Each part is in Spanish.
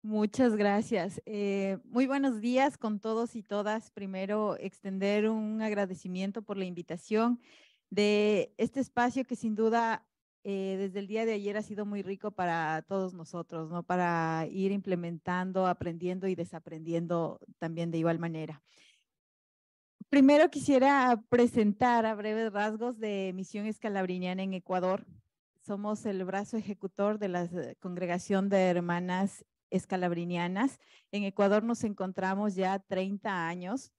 Muchas gracias. Muy buenos días con todos y todas. Primero, extender un agradecimiento por la invitación de este espacio que sin duda desde el día de ayer ha sido muy rico para todos nosotros, ¿no? Para ir implementando, aprendiendo y desaprendiendo también de igual manera. Primero quisiera presentar a breves rasgos de Misión Escalabriniana en Ecuador. Somos el brazo ejecutor de la Congregación de Hermanas Escalabrinianas. En Ecuador nos encontramos ya 30 años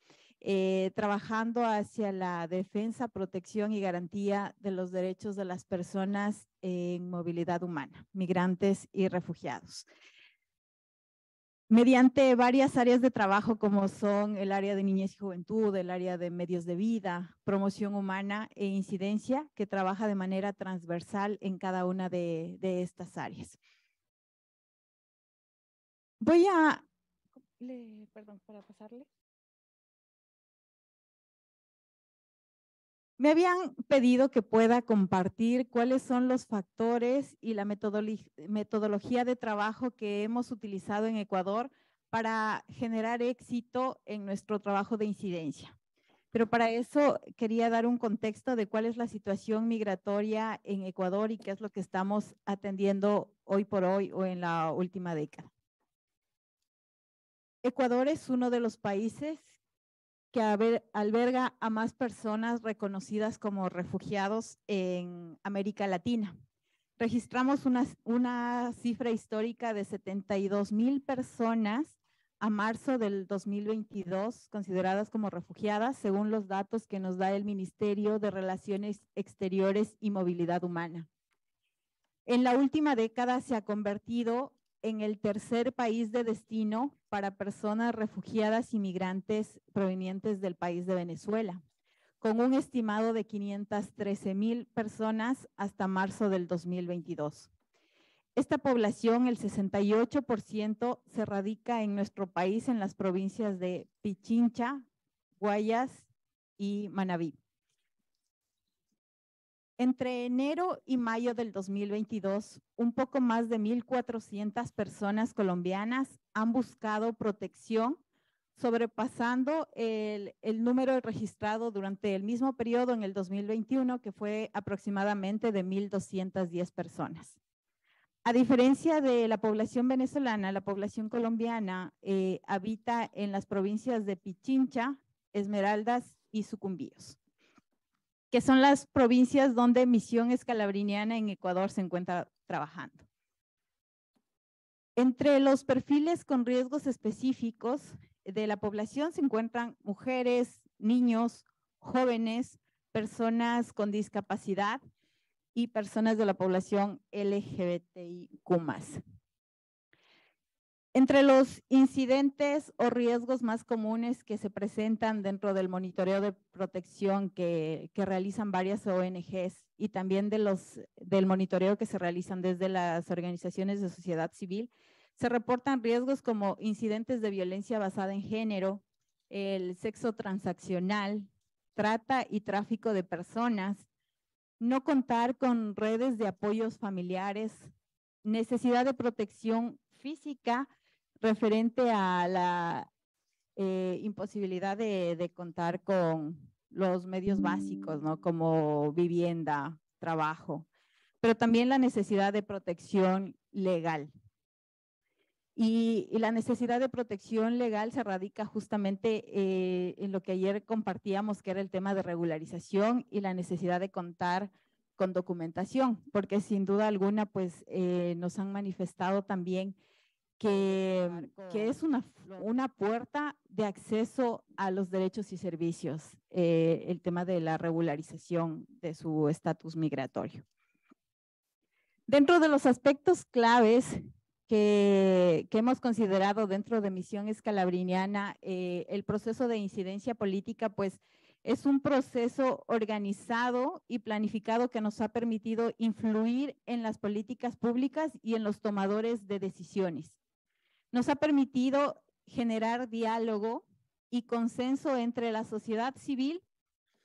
trabajando hacia la defensa, protección y garantía de los derechos de las personas en movilidad humana, migrantes y refugiados. Mediante varias áreas de trabajo como son el área de niñez y juventud, el área de medios de vida, promoción humana e incidencia, que trabaja de manera transversal en cada una de estas áreas. Voy a, perdón, para pasarle. Me habían pedido que pueda compartir cuáles son los factores y la metodología de trabajo que hemos utilizado en Ecuador para generar éxito en nuestro trabajo de incidencia. Pero para eso quería dar un contexto de cuál es la situación migratoria en Ecuador y qué es lo que estamos atendiendo hoy por hoy o en la última década. Ecuador es uno de los países que alberga a más personas reconocidas como refugiados en América Latina. Registramos una cifra histórica de 72,000 personas a marzo del 2022 consideradas como refugiadas, según los datos que nos da el Ministerio de Relaciones Exteriores y Movilidad Humana. En la última década se ha convertido en el tercer país de destino para personas refugiadas y migrantes provenientes del país de Venezuela, con un estimado de 513,000 personas hasta marzo del 2022. Esta población, el 68%, se radica en nuestro país en las provincias de Pichincha, Guayas y Manabí. Entre enero y mayo del 2022, un poco más de 1,400 personas colombianas han buscado protección, sobrepasando el número registrado durante el mismo periodo en el 2021, que fue aproximadamente de 1,210 personas. A diferencia de la población venezolana, la población colombiana habita en las provincias de Pichincha, Esmeraldas y Sucumbíos, que son las provincias donde Misión Escalabriniana en Ecuador se encuentra trabajando. Entre los perfiles con riesgos específicos de la población se encuentran mujeres, niños, jóvenes, personas con discapacidad y personas de la población LGBTIQ+. Entre los incidentes o riesgos más comunes que se presentan dentro del monitoreo de protección que realizan varias ONGs y también del monitoreo que se realizan desde las organizaciones de sociedad civil, se reportan riesgos como incidentes de violencia basada en género, el sexo transaccional, trata y tráfico de personas, no contar con redes de apoyos familiares, necesidad de protección física referente a la imposibilidad de contar con los medios básicos, ¿no? Como vivienda, trabajo, pero también la necesidad de protección legal. Y la necesidad de protección legal se radica justamente en lo que ayer compartíamos, que era el tema de regularización y la necesidad de contar con documentación, porque sin duda alguna, pues nos han manifestado también que es una puerta de acceso a los derechos y servicios, el tema de la regularización de su estatus migratorio. Dentro de los aspectos claves que hemos considerado dentro de Misión Escalabriniana, el proceso de incidencia política, pues es un proceso organizado y planificado que nos ha permitido influir en las políticas públicas y en los tomadores de decisiones. Nos ha permitido generar diálogo y consenso entre la sociedad civil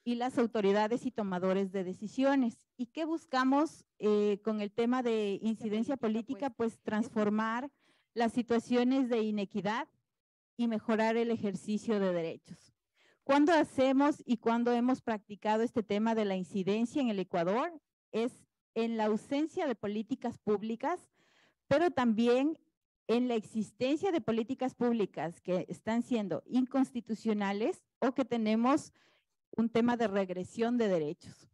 y las autoridades y tomadores de decisiones. ¿Y qué buscamos con el tema de incidencia política? Pues transformar las situaciones de inequidad y mejorar el ejercicio de derechos. ¿Cuándo hacemos y cuándo hemos practicado este tema de la incidencia en el Ecuador? Es en la ausencia de políticas públicas, pero también en la existencia de políticas públicas que están siendo inconstitucionales o que tenemos un tema de regresión de derechos.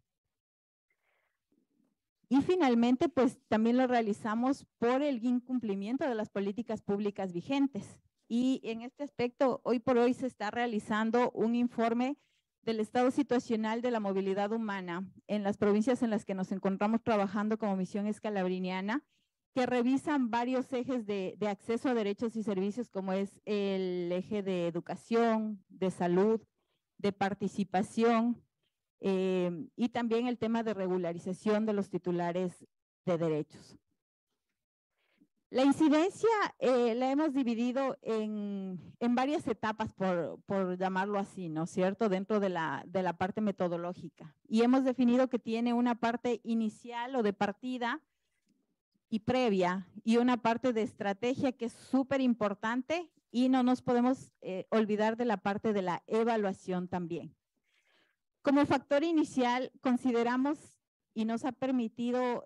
Y finalmente, pues también lo realizamos por el incumplimiento de las políticas públicas vigentes. Y en este aspecto, hoy por hoy se está realizando un informe del estado situacional de la movilidad humana en las provincias en las que nos encontramos trabajando como Misión Escalabriniana, que revisan varios ejes de acceso a derechos y servicios, como es el eje de educación, de salud, de participación, y también el tema de regularización de los titulares de derechos. La incidencia la hemos dividido en varias etapas, por llamarlo así, ¿no es cierto?, dentro de la parte metodológica. Y hemos definido que tiene una parte inicial o de partida y previa, y una parte de estrategia que es súper importante, y no nos podemos olvidar de la parte de la evaluación también. Como factor inicial, consideramos y nos ha permitido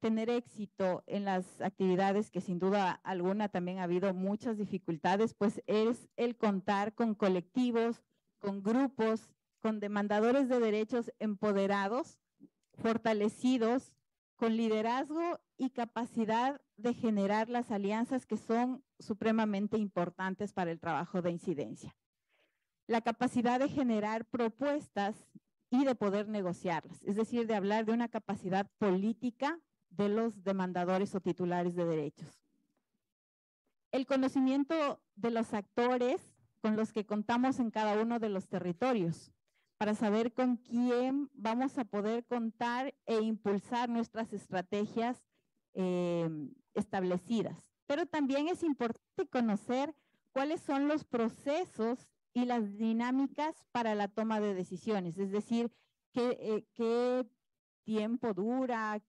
tener éxito en las actividades, que sin duda alguna también ha habido muchas dificultades, pues es el contar con colectivos, con grupos, con demandadores de derechos empoderados, fortalecidos, con liderazgo y capacidad de generar las alianzas que son supremamente importantes para el trabajo de incidencia. La capacidad de generar propuestas y de poder negociarlas, es decir, de hablar de una capacidad política de los demandadores o titulares de derechos. El conocimiento de los actores con los que contamos en cada uno de los territorios, para saber con quién vamos a poder contar e impulsar nuestras estrategias establecidas. Pero también es importante conocer cuáles son los procesos y las dinámicas para la toma de decisiones, es decir, qué tiempo dura,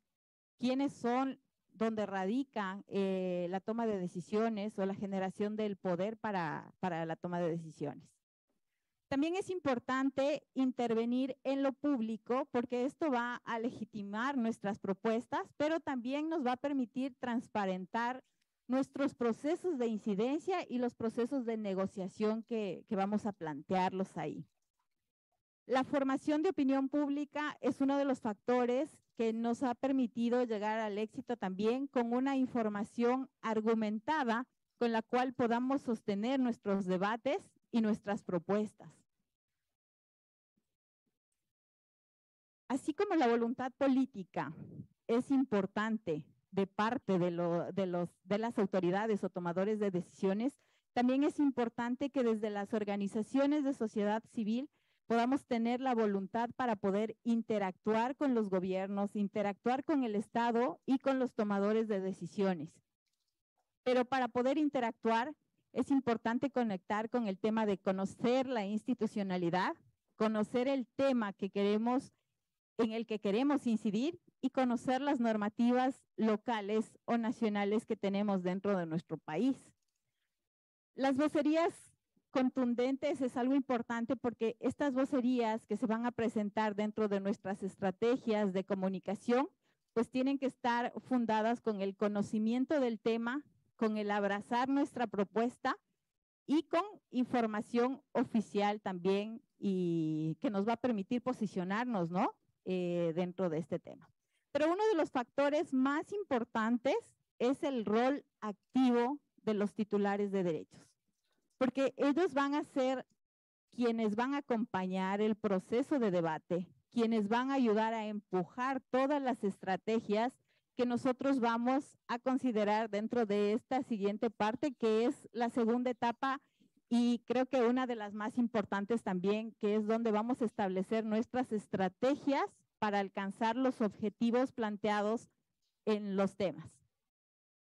quiénes son, dónde radica la toma de decisiones o la generación del poder para la toma de decisiones. También es importante intervenir en lo público, porque esto va a legitimar nuestras propuestas, pero también nos va a permitir transparentar nuestros procesos de incidencia y los procesos de negociación que vamos a plantearlos ahí. La formación de opinión pública es uno de los factores que nos ha permitido llegar al éxito también, con una información argumentada con la cual podamos sostener nuestros debates y nuestras propuestas. Así como la voluntad política es importante de parte de las autoridades o tomadores de decisiones, también es importante que desde las organizaciones de sociedad civil podamos tener la voluntad para poder interactuar con los gobiernos, interactuar con el Estado y con los tomadores de decisiones. Pero para poder interactuar es importante conectar con el tema de conocer la institucionalidad, conocer el tema en el que queremos incidir y conocer las normativas locales o nacionales que tenemos dentro de nuestro país. Las vocerías contundentes es algo importante, porque estas vocerías que se van a presentar dentro de nuestras estrategias de comunicación, pues tienen que estar fundadas con el conocimiento del tema, con el abrazar nuestra propuesta y con información oficial también, y que nos va a permitir posicionarnos, ¿no?, dentro de este tema. Pero uno de los factores más importantes es el rol activo de los titulares de derechos, porque ellos van a ser quienes van a acompañar el proceso de debate, quienes van a ayudar a empujar todas las estrategias que nosotros vamos a considerar dentro de esta siguiente parte, que es la segunda etapa, y creo que una de las más importantes también, que es donde vamos a establecer nuestras estrategias para alcanzar los objetivos planteados en los temas.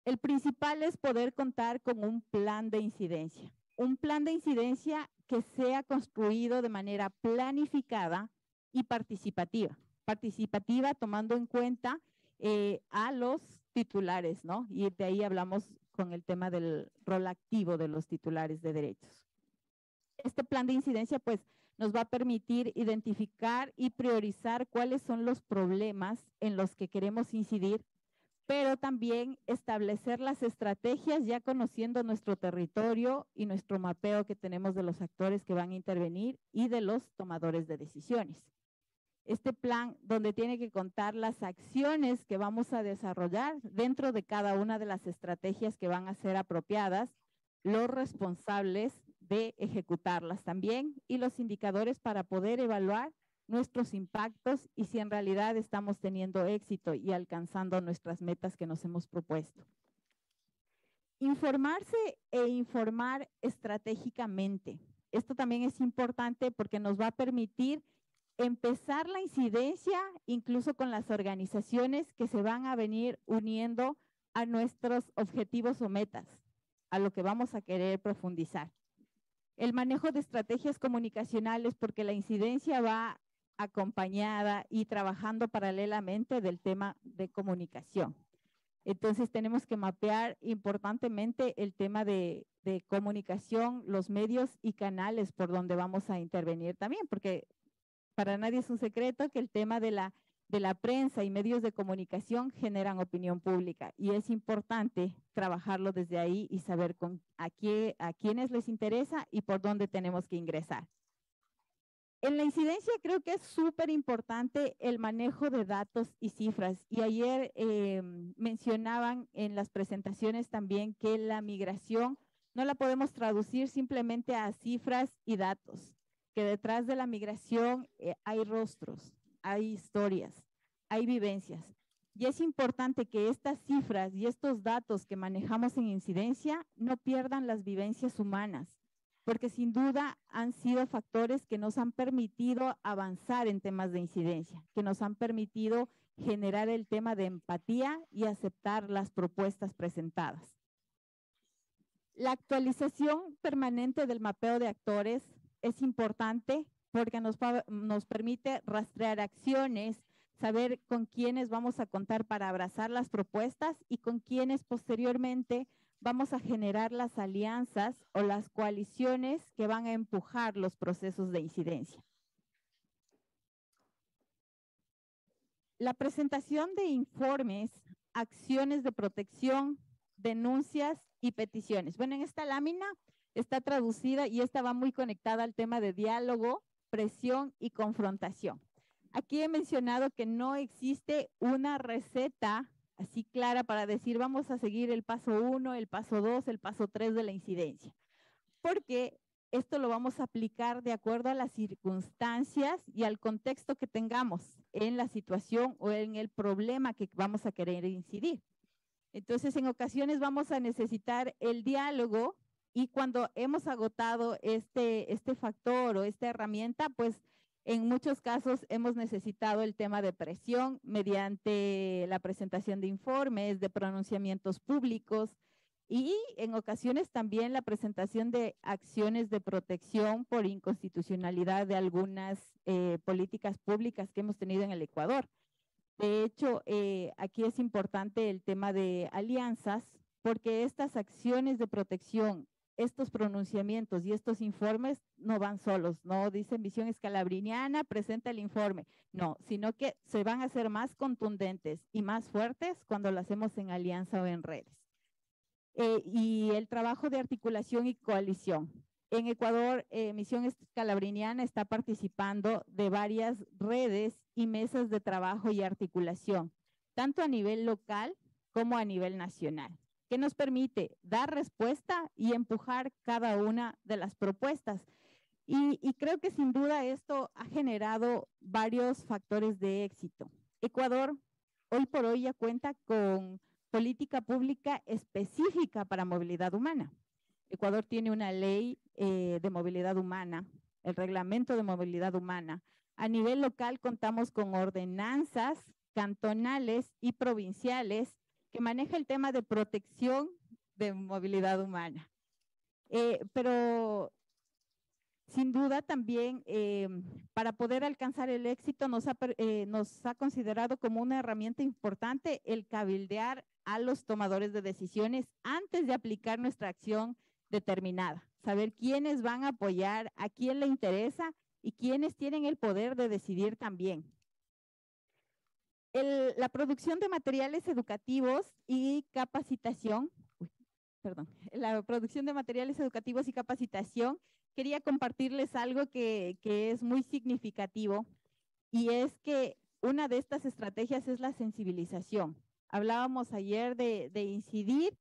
El principal es poder contar con un plan de incidencia. Un plan de incidencia que sea construido de manera planificada y participativa. Participativa tomando en cuenta a los titulares, ¿no? Y de ahí hablamos con el tema del rol activo de los titulares de derechos. Este plan de incidencia pues nos va a permitir identificar y priorizar cuáles son los problemas en los que queremos incidir, pero también establecer las estrategias ya conociendo nuestro territorio y nuestro mapeo que tenemos de los actores que van a intervenir y de los tomadores de decisiones. Este plan donde tiene que contar las acciones que vamos a desarrollar dentro de cada una de las estrategias que van a ser apropiadas, los responsables de ejecutarlas también y los indicadores para poder evaluar nuestros impactos y si en realidad estamos teniendo éxito y alcanzando nuestras metas que nos hemos propuesto. Informarse e informar estratégicamente. Esto también es importante porque nos va a permitir empezar la incidencia incluso con las organizaciones que se van a venir uniendo a nuestros objetivos o metas, a lo que vamos a querer profundizar. El manejo de estrategias comunicacionales, porque la incidencia va acompañada y trabajando paralelamente del tema de comunicación. Entonces tenemos que mapear importantemente el tema de comunicación, los medios y canales por donde vamos a intervenir también, porque para nadie es un secreto que el tema de la prensa y medios de comunicación generan opinión pública y es importante trabajarlo desde ahí y saber a quiénes les interesa y por dónde tenemos que ingresar. En la incidencia creo que es súper importante el manejo de datos y cifras. Y ayer mencionaban en las presentaciones también que la migración no la podemos traducir simplemente a cifras y datos, que detrás de la migración hay rostros, hay historias, hay vivencias. Y es importante que estas cifras y estos datos que manejamos en incidencia no pierdan las vivencias humanas, porque sin duda han sido factores que nos han permitido avanzar en temas de incidencia, que nos han permitido generar el tema de empatía y aceptar las propuestas presentadas. La actualización permanente del mapeo de actores es importante porque nos permite rastrear acciones, saber con quiénes vamos a contar para abrazar las propuestas y con quiénes posteriormente vamos a generar las alianzas o las coaliciones que van a empujar los procesos de incidencia. La presentación de informes, acciones de protección, denuncias y peticiones. Bueno, en esta lámina está traducida y esta va muy conectada al tema de diálogo, presión y confrontación. Aquí he mencionado que no existe una receta así clara para decir vamos a seguir el paso 1, el paso 2, el paso 3 de la incidencia, porque esto lo vamos a aplicar de acuerdo a las circunstancias y al contexto que tengamos en la situación o en el problema que vamos a querer incidir. Entonces, en ocasiones vamos a necesitar el diálogo y cuando hemos agotado este factor o esta herramienta, pues en muchos casos hemos necesitado el tema de presión mediante la presentación de informes, de pronunciamientos públicos y en ocasiones también la presentación de acciones de protección por inconstitucionalidad de algunas políticas públicas que hemos tenido en el Ecuador. De hecho, aquí es importante el tema de alianzas porque estas acciones de protección, estos pronunciamientos y estos informes no van solos, no dicen Visión Scalabriniana, presenta el informe, no, sino que se van a hacer más contundentes y más fuertes cuando lo hacemos en alianza o en redes. Y el trabajo de articulación y coalición. En Ecuador, Misión Scalabriniana está participando de varias redes y mesas de trabajo y articulación, tanto a nivel local como a nivel nacional, que nos permite dar respuesta y empujar cada una de las propuestas. Y creo que sin duda esto ha generado varios factores de éxito. Ecuador hoy por hoy ya cuenta con política pública específica para movilidad humana. Ecuador tiene una ley de movilidad humana, el reglamento de movilidad humana. A nivel local contamos con ordenanzas cantonales y provinciales que maneja el tema de protección de movilidad humana. Pero sin duda también para poder alcanzar el éxito nos ha considerado como una herramienta importante el cabildear a los tomadores de decisiones antes de aplicar nuestra acción determinada. Saber quiénes van a apoyar, a quién le interesa y quiénes tienen el poder de decidir también. La producción de materiales educativos y capacitación, la producción de materiales educativos y capacitación, quería compartirles algo que es muy significativo, y es que una de estas estrategias es la sensibilización. Hablábamos ayer de incidir,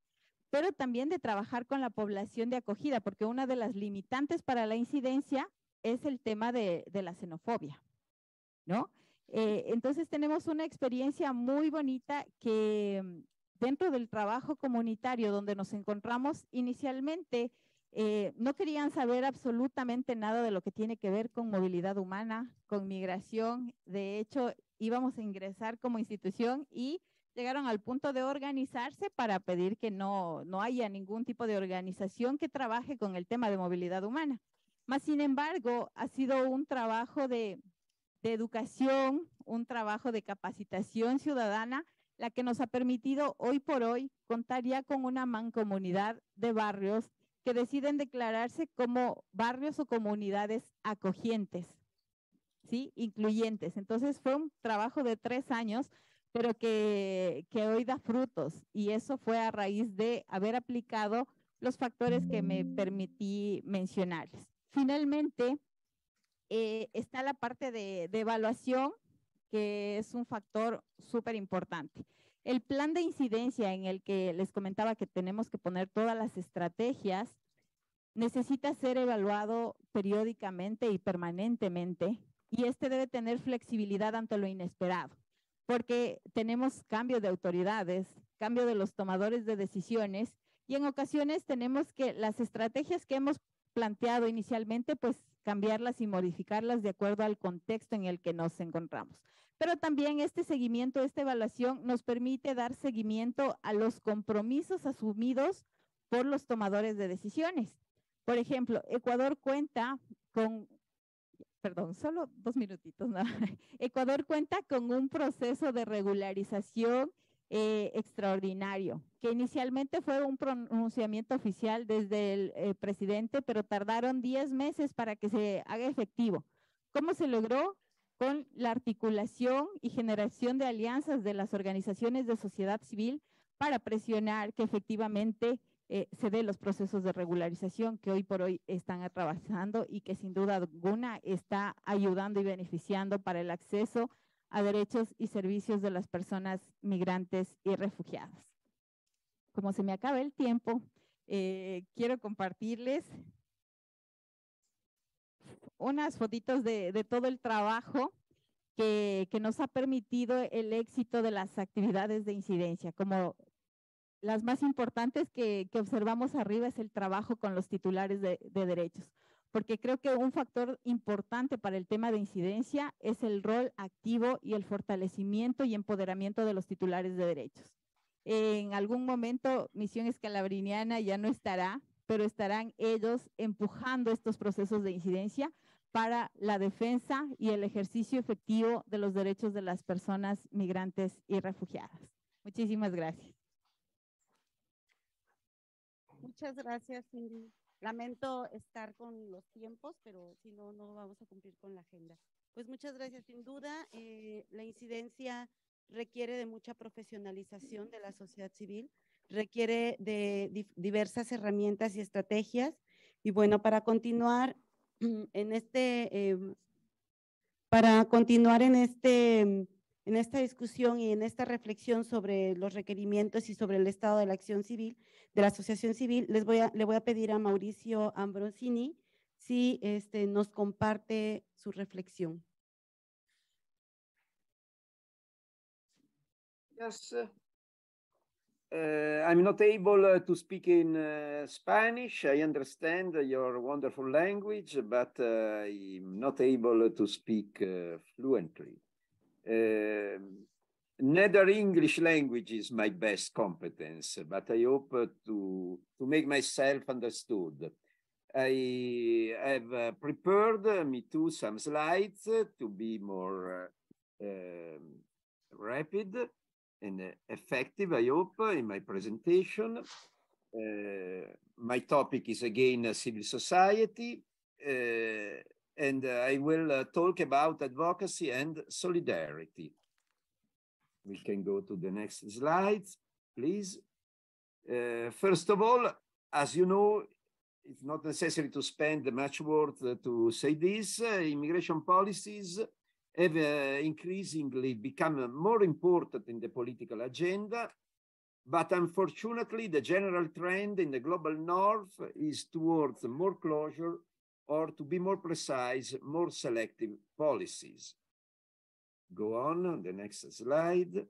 pero también de trabajar con la población de acogida, porque una de las limitantes para la incidencia es el tema de la xenofobia, ¿no? Entonces tenemos una experiencia muy bonita que dentro del trabajo comunitario donde nos encontramos inicialmente, no querían saber absolutamente nada de lo que tiene que ver con movilidad humana, con migración. De hecho, íbamos a ingresar como institución y llegaron al punto de organizarse para pedir que no haya ningún tipo de organización que trabaje con el tema de movilidad humana. Más sin embargo, ha sido un trabajo de educación, un trabajo de capacitación ciudadana, la que nos ha permitido hoy por hoy contar ya con una mancomunidad de barrios que deciden declararse como barrios o comunidades acogientes, ¿sí? Incluyentes. Entonces fue un trabajo de 3 años, pero que hoy da frutos, y eso fue a raíz de haber aplicado los factores que me permití mencionarles. Finalmente, está la parte de evaluación, que es un factor súper importante. El plan de incidencia en el que les comentaba que tenemos que poner todas las estrategias necesita ser evaluado periódicamente y permanentemente, y este debe tener flexibilidad ante lo inesperado, porque tenemos cambio de autoridades, cambio de los tomadores de decisiones, y en ocasiones tenemos que las estrategias que hemos planteado inicialmente, pues cambiarlas y modificarlas de acuerdo al contexto en el que nos encontramos. Pero también este seguimiento, esta evaluación nos permite dar seguimiento a los compromisos asumidos por los tomadores de decisiones. Por ejemplo, Ecuador cuenta con, perdón, solo 2 minutitos, ¿no? Ecuador cuenta con un proceso de regularización extraordinario, que inicialmente fue un pronunciamiento oficial desde el presidente, pero tardaron 10 meses para que se haga efectivo. ¿Cómo se logró? Con la articulación y generación de alianzas de las organizaciones de sociedad civil para presionar que efectivamente se den los procesos de regularización que hoy por hoy están atravesando, y que sin duda alguna está ayudando y beneficiando para el acceso a derechos y servicios de las personas migrantes y refugiadas. Como se me acaba el tiempo, quiero compartirles unas fotitos de todo el trabajo que nos ha permitido el éxito de las actividades de incidencia. Como las más importantes que observamos arriba es el trabajo con los titulares de derechos, porque creo que un factor importante para el tema de incidencia es el rol activo y el fortalecimiento y empoderamiento de los titulares de derechos. En algún momento Misión Escalabriniana ya no estará, pero estarán ellos empujando estos procesos de incidencia para la defensa y el ejercicio efectivo de los derechos de las personas migrantes y refugiadas. Muchísimas gracias. Muchas gracias, Cindy. Lamento estar con los tiempos, pero si no, no vamos a cumplir con la agenda. Pues muchas gracias. Sin duda, la incidencia requiere de mucha profesionalización de la sociedad civil, requiere de diversas herramientas y estrategias. Y bueno, para continuar en en esta discusión y en esta reflexión sobre los requerimientos y sobre el estado de la acción civil, de la asociación civil, le voy a pedir a Mauricio Ambrosini si nos comparte su reflexión. Yes, I'm not able to speak in Spanish. I understand your wonderful language, but I'm not able to speak fluently. Neither English language is my best competence, but I hope to make myself understood. I have prepared me too some slides to be more rapid. and effective, I hope, in my presentation. My topic is again civil society, and I will talk about advocacy and solidarity. We can go to the next slides, please. First of all, as you know, it's not necessary to spend much words to say this. Immigration policies have increasingly become more important in the political agenda, but unfortunately, the general trend in the global north is towards more closure, or to be more precise, more selective policies. Go on the next slide.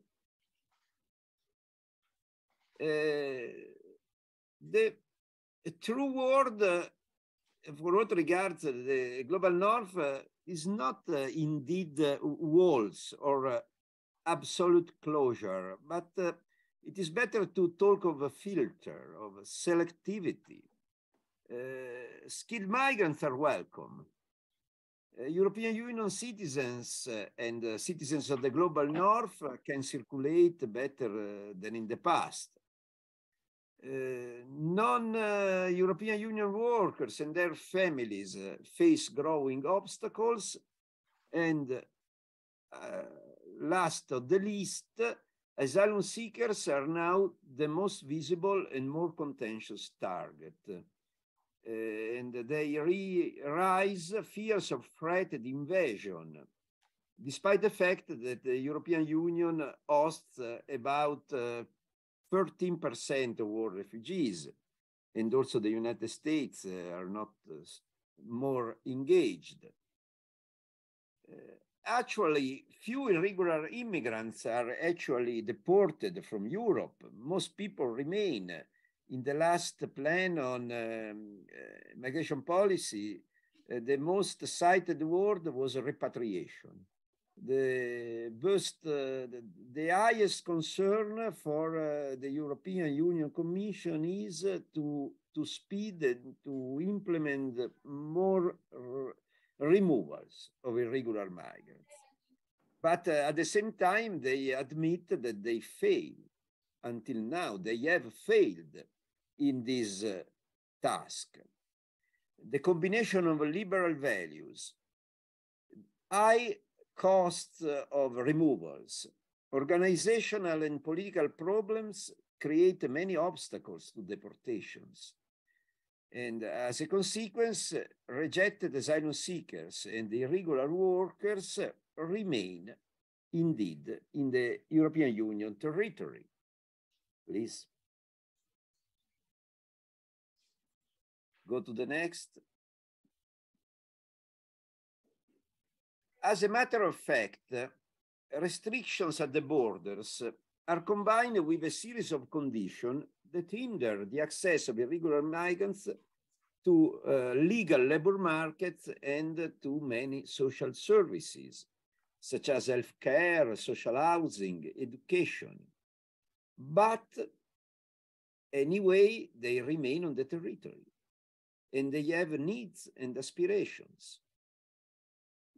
The true word for what regards the global north is not indeed walls or absolute closure, but it is better to talk of a filter, of selectivity. Skilled migrants are welcome. European Union citizens and citizens of the global north can circulate better than in the past. Non-European Union workers and their families face growing obstacles. And last of the least, asylum seekers are now the most visible and more contentious target. And they raise fears of threat and invasion, despite the fact that the European Union hosts about 13% of world refugees, and also the United States are not more engaged. Actually, few irregular immigrants are actually deported from Europe. Most people remain. In the last plan on migration policy, the most cited word was repatriation. The highest concern for the European Union Commission is to speed and to implement more removals of irregular migrants. But at the same time, they admit that they fail. Until now, they have failed in this task. The combination of liberal values, high costs of removals, organizational and political problems create many obstacles to deportations. And as a consequence, rejected asylum seekers and irregular workers remain indeed in the European Union territory. Please. Go to the next. As a matter of fact, restrictions at the borders are combined with a series of conditions that hinder the access of irregular migrants to legal labor markets and to many social services, such as healthcare, social housing, education. But anyway, they remain on the territory, and they have needs and aspirations.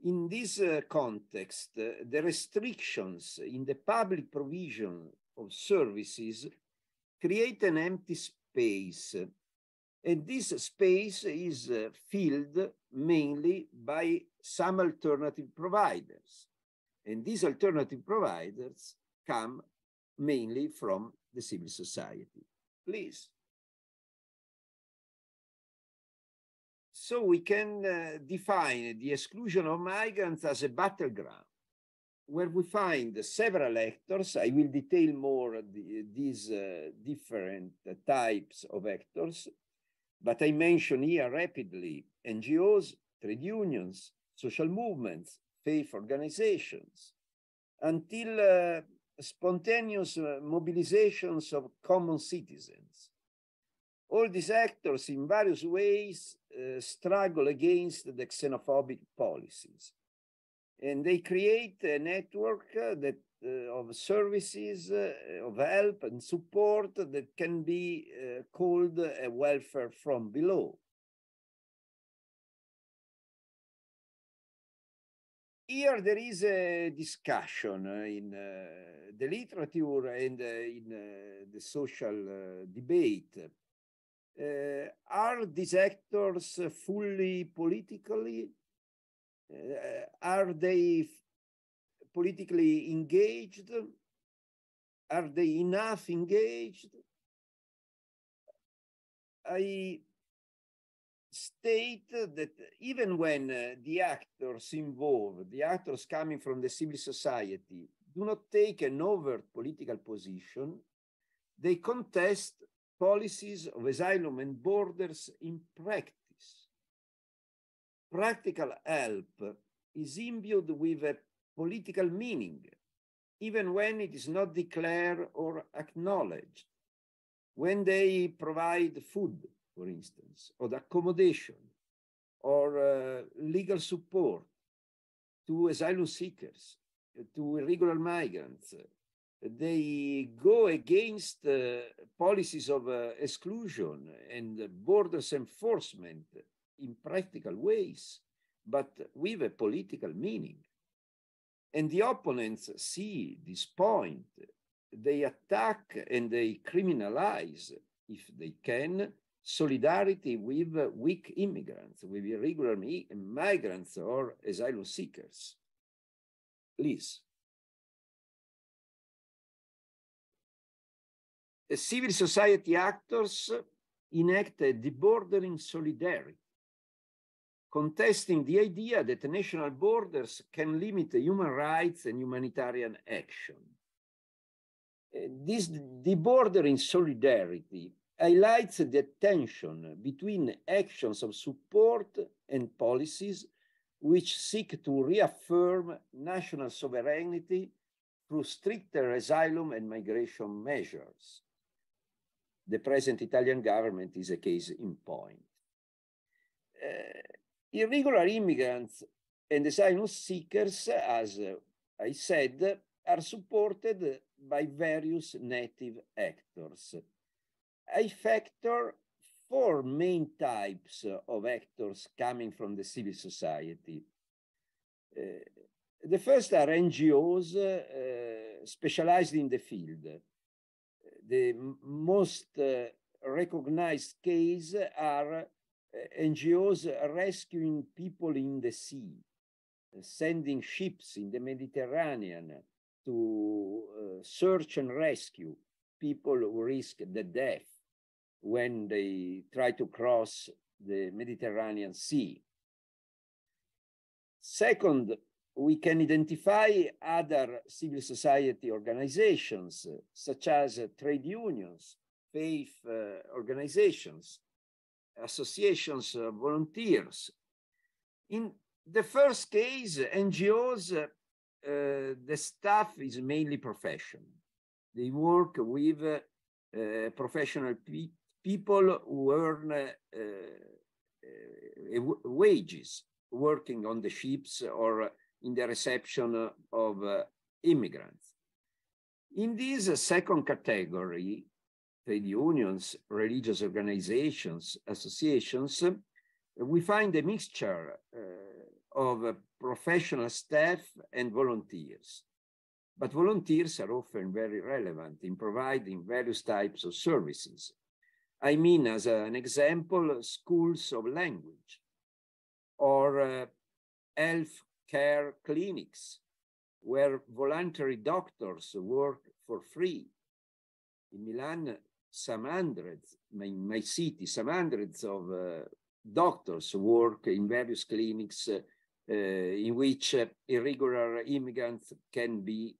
In this context, the restrictions in the public provision of services create an empty space, and this space is filled mainly by some alternative providers, and these alternative providers come mainly from the civil society. Please. So we can define the exclusion of migrants as a battleground where we find several actors. I will detail more these different types of actors, but I mention here rapidly NGOs, trade unions, social movements, faith organizations, until spontaneous mobilizations of common citizens. All these actors in various ways struggle against the xenophobic policies. And they create a network that, of services, of help and support that can be called a welfare from below. here there is a discussion in the literature and in the social debate. Are these actors fully politically? Are they politically engaged? Are they enough engaged? I state that even when the actors involved, the actors coming from the civil society, do not take an overt political position, they contest policies of asylum and borders in practice. Practical help is imbued with a political meaning, even when it is not declared or acknowledged. When they provide food, for instance, or accommodation, or legal support to asylum seekers, to irregular migrants, they go against policies of exclusion and borders enforcement in practical ways, but with a political meaning. And the opponents see this point. They attack and they criminalize, if they can, solidarity with weak immigrants, with irregular migrants or asylum seekers. Please. The civil society actors enact a debordering solidarity, contesting the idea that the national borders can limit human rights and humanitarian action. This debordering solidarity highlights the tension between actions of support and policies which seek to reaffirm national sovereignty through stricter asylum and migration measures. The present Italian government is a case in point. Irregular immigrants and asylum seekers, as I said, are supported by various native actors. I factor four main types of actors coming from the civil society. The first are NGOs specialized in the field. The most recognized case are NGOs rescuing people in the sea, sending ships in the Mediterranean to search and rescue people who risk the death when they try to cross the Mediterranean Sea. Second, we can identify other civil society organizations, such as trade unions, faith organizations, associations of volunteers. In the first case, NGOs, the staff is mainly professional. They work with professional people who earn wages, working on the ships or in the reception of immigrants. In this second category, trade unions, religious organizations, associations, we find a mixture of professional staff and volunteers. But volunteers are often very relevant in providing various types of services. I mean, as an example, schools of language or health care clinics where voluntary doctors work for free. In Milan, some hundreds, in my city, some hundreds of doctors work in various clinics in which irregular immigrants can be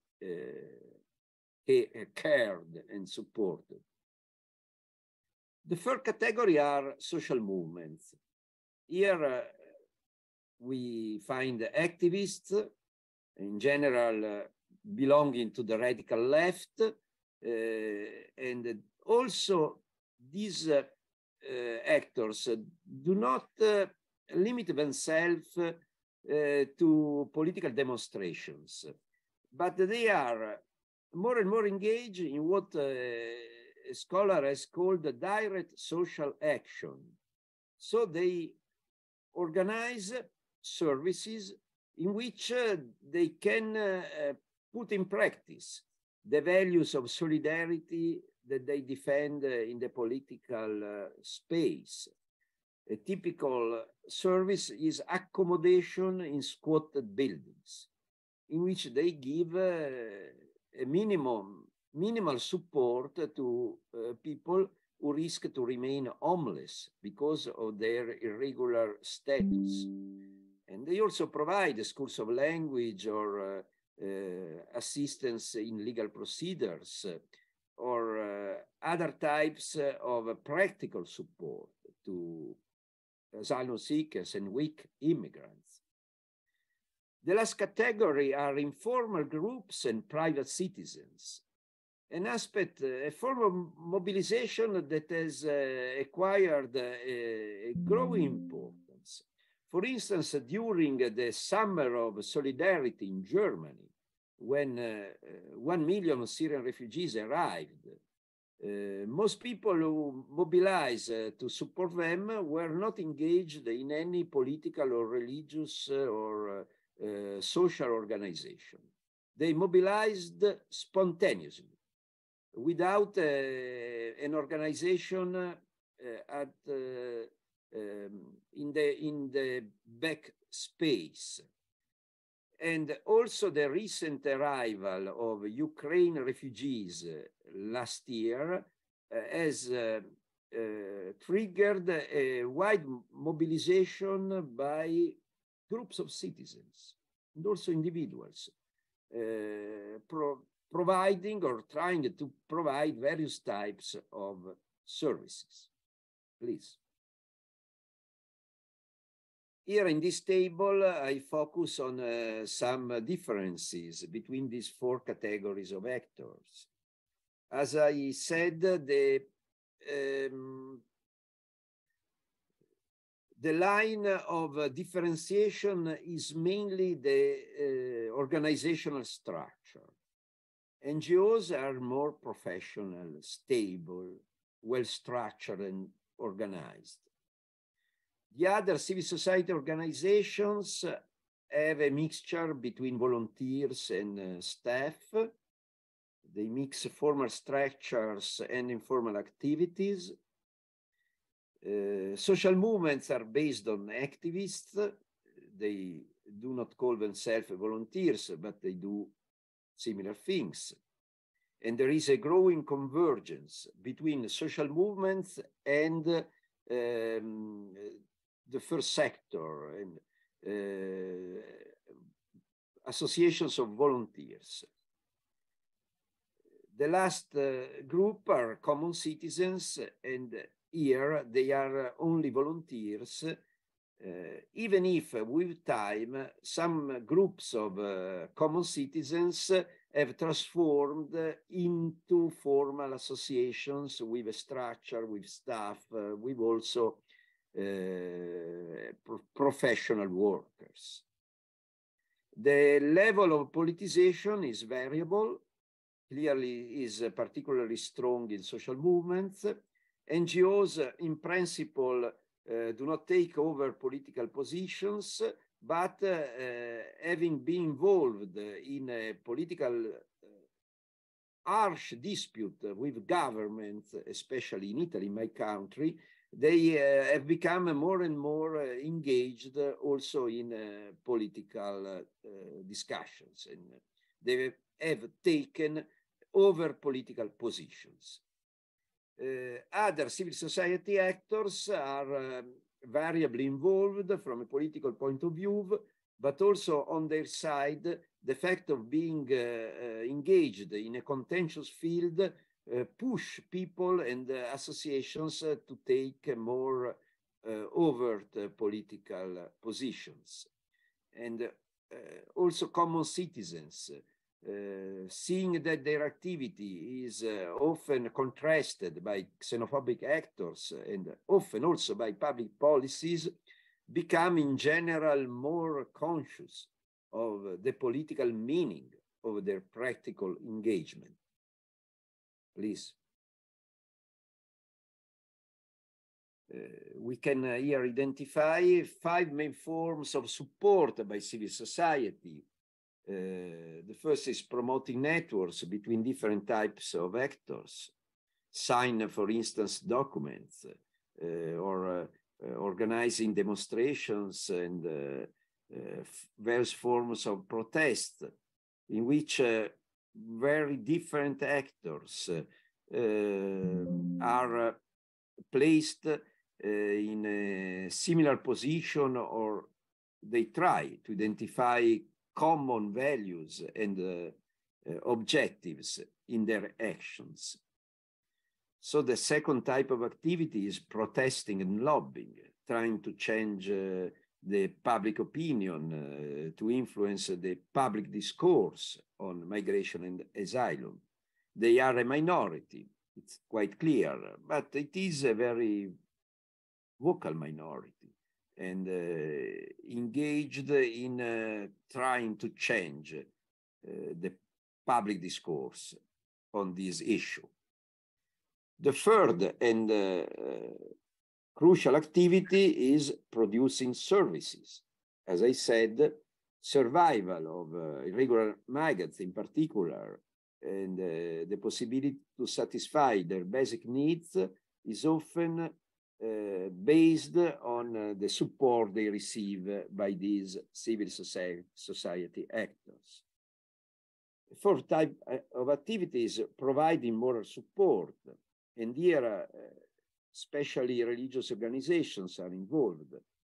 cared and supported. The third category are social movements. Here we find activists, in general belonging to the radical left, and also these actors do not limit themselves to political demonstrations, but they are more and more engaged in what a scholar has called the direct social action. So they organize services in which they can put in practice the values of solidarity that they defend in the political space. A typical service is accommodation in squatted buildings, in which they give a minimal support to people who risk to remain homeless because of their irregular status. And they also provide schools of language or assistance in legal procedures or other types of practical support to asylum seekers and weak immigrants. The last category are informal groups and private citizens, an aspect, a form of mobilization that has acquired a growing importance. For instance, during the Summer of Solidarity in Germany, when 1 million Syrian refugees arrived, most people who mobilized to support them were not engaged in any political or religious or social organization. They mobilized spontaneously, without an organization in the backspace. And also the recent arrival of Ukraine refugees last year has triggered a wide mobilization by groups of citizens and also individuals, providing or trying to provide various types of services. Please. Here in this table, I focus on some differences between these four categories of actors. As I said, the line of differentiation is mainly the organizational structure. NGOs are more professional, stable, well-structured and organized. The other civil society organizations have a mixture between volunteers and staff. They mix formal structures and informal activities. Social movements are based on activists. They do not call themselves volunteers, but they do similar things. And there is a growing convergence between social movements and the first sector and associations of volunteers. The last group are common citizens, and here they are only volunteers, even if with time some groups of common citizens have transformed into formal associations with a structure, with staff, with also professional workers. The level of politicization is variable, clearly is particularly strong in social movements. NGOs, in principle, do not take over political positions, but having been involved in a political harsh dispute with governments, especially in Italy, my country, they have become more and more engaged also in political discussions, and they have taken over political positions. Other civil society actors are variably involved from a political point of view, but also on their side, the fact of being engaged in a contentious field push people and associations to take more overt political positions. And also common citizens, seeing that their activity is often contrasted by xenophobic actors and often also by public policies, become in general more conscious of the political meaning of their practical engagement. Please. we can here identify 5 main forms of support by civil society. The first is promoting networks between different types of actors, sign, for instance, documents, or organizing demonstrations and various forms of protest in which very different actors are placed in a similar position, or they try to identify common values and objectives in their actions. So the second type of activity is protesting and lobbying, trying to change the public opinion, to influence the public discourse on migration and asylum. They are a minority, it's quite clear, but it is a very vocal minority and engaged in trying to change the public discourse on this issue. The third and crucial activity is producing services. As I said, survival of irregular migrants in particular, and the possibility to satisfy their basic needs is often based on the support they receive by these civil society actors. The fourth type of activity is providing moral support, and here especially religious organizations are involved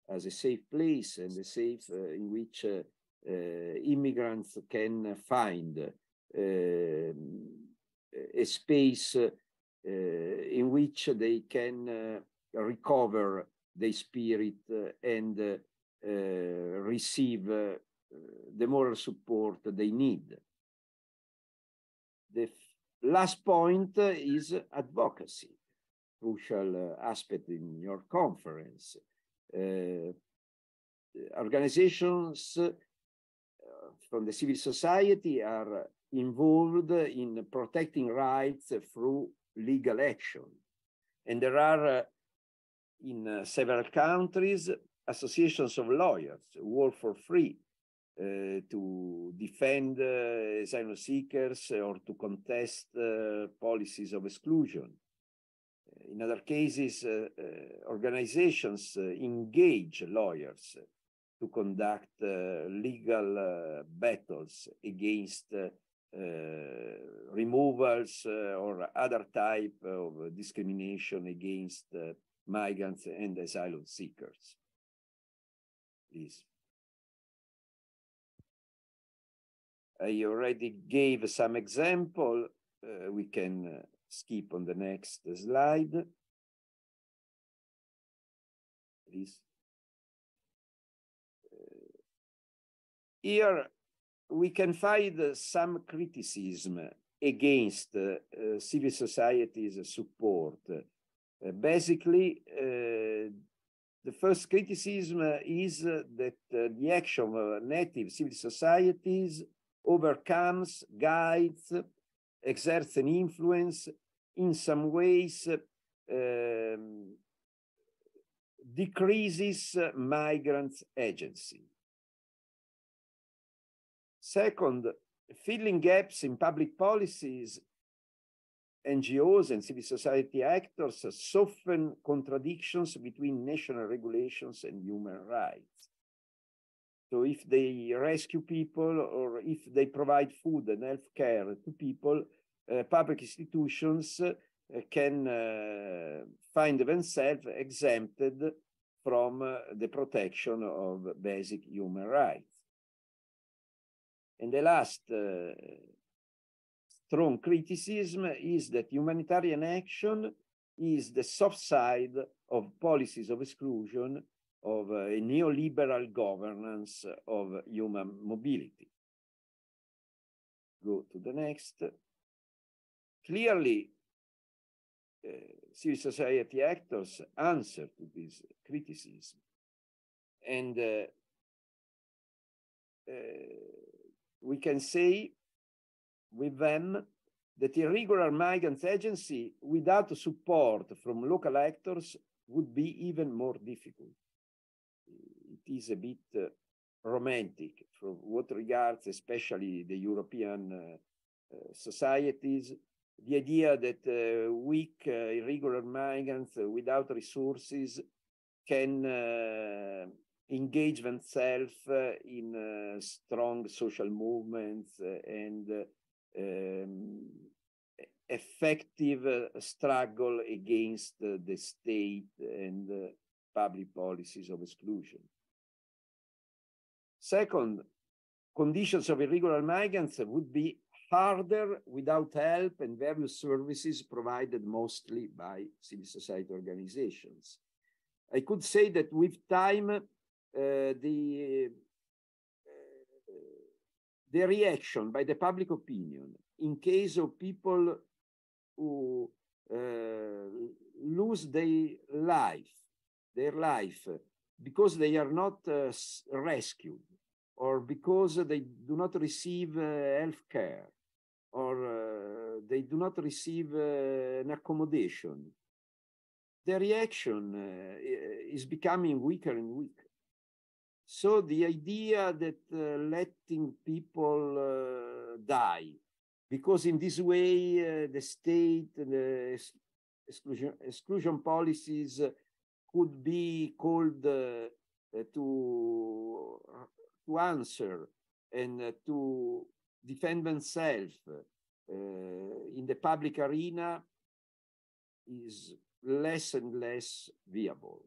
as a safe place and a safe in which immigrants can find a space in which they can recover their spirit and receive the moral support they need. The last point is advocacy, crucial aspect in your conference. Organizations from the civil society are involved in protecting rights through legal action. And there are, in several countries, associations of lawyers who work for free to defend asylum seekers or to contest policies of exclusion. In other cases, organizations engage lawyers to conduct legal battles against removals or other type of discrimination against migrants and asylum seekers. Please. I already gave some example. We can skip on the next slide. Please. Here we can find some criticism against civil society's support. Basically, the first criticism is that the action of native civil societies overcomes, guides, exerts an influence, in some ways decreases migrants' agency. Second, filling gaps in public policies, NGOs and civil society actors soften contradictions between national regulations and human rights. So if they rescue people or if they provide food and health care to people, public institutions can find themselves exempted from the protection of basic human rights. And the last strong criticism is that humanitarian action is the soft side of policies of exclusion, of a neoliberal governance of human mobility. Go to the next. Clearly, civil society actors answer to this criticism. And we can say with them that irregular migrants agency without support from local actors would be even more difficult. It is a bit romantic for what regards especially the European societies. The idea that weak, irregular migrants without resources can engage themselves in strong social movements and effective struggle against the state and public policies of exclusion. Second, conditions of irregular migrants would be harder without help and various services provided mostly by civil society organizations. I could say that with time, the reaction by the public opinion in case of people who lose their life because they are not rescued, or because they do not receive health care, or they do not receive an accommodation, the reaction is becoming weaker and weaker. So the idea that letting people die, because in this way the state, the exclusion policies could be called to answer and to defend themselves in the public arena, is less and less viable.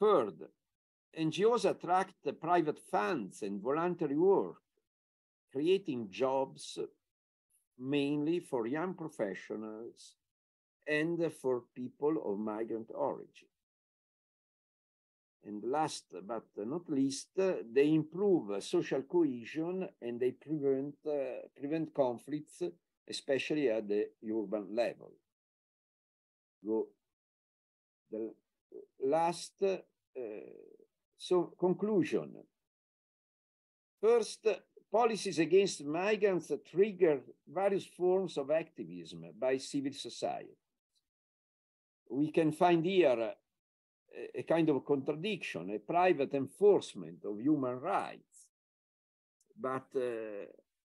Third, NGOs attract private funds and voluntary work, creating jobs mainly for young professionals and for people of migrant origin. And last but not least, they improve social cohesion and they prevent conflicts, especially at the urban level. The last, so conclusion. First, policies against migrants trigger various forms of activism by civil society. We can find here a kind of contradiction, a private enforcement of human rights. But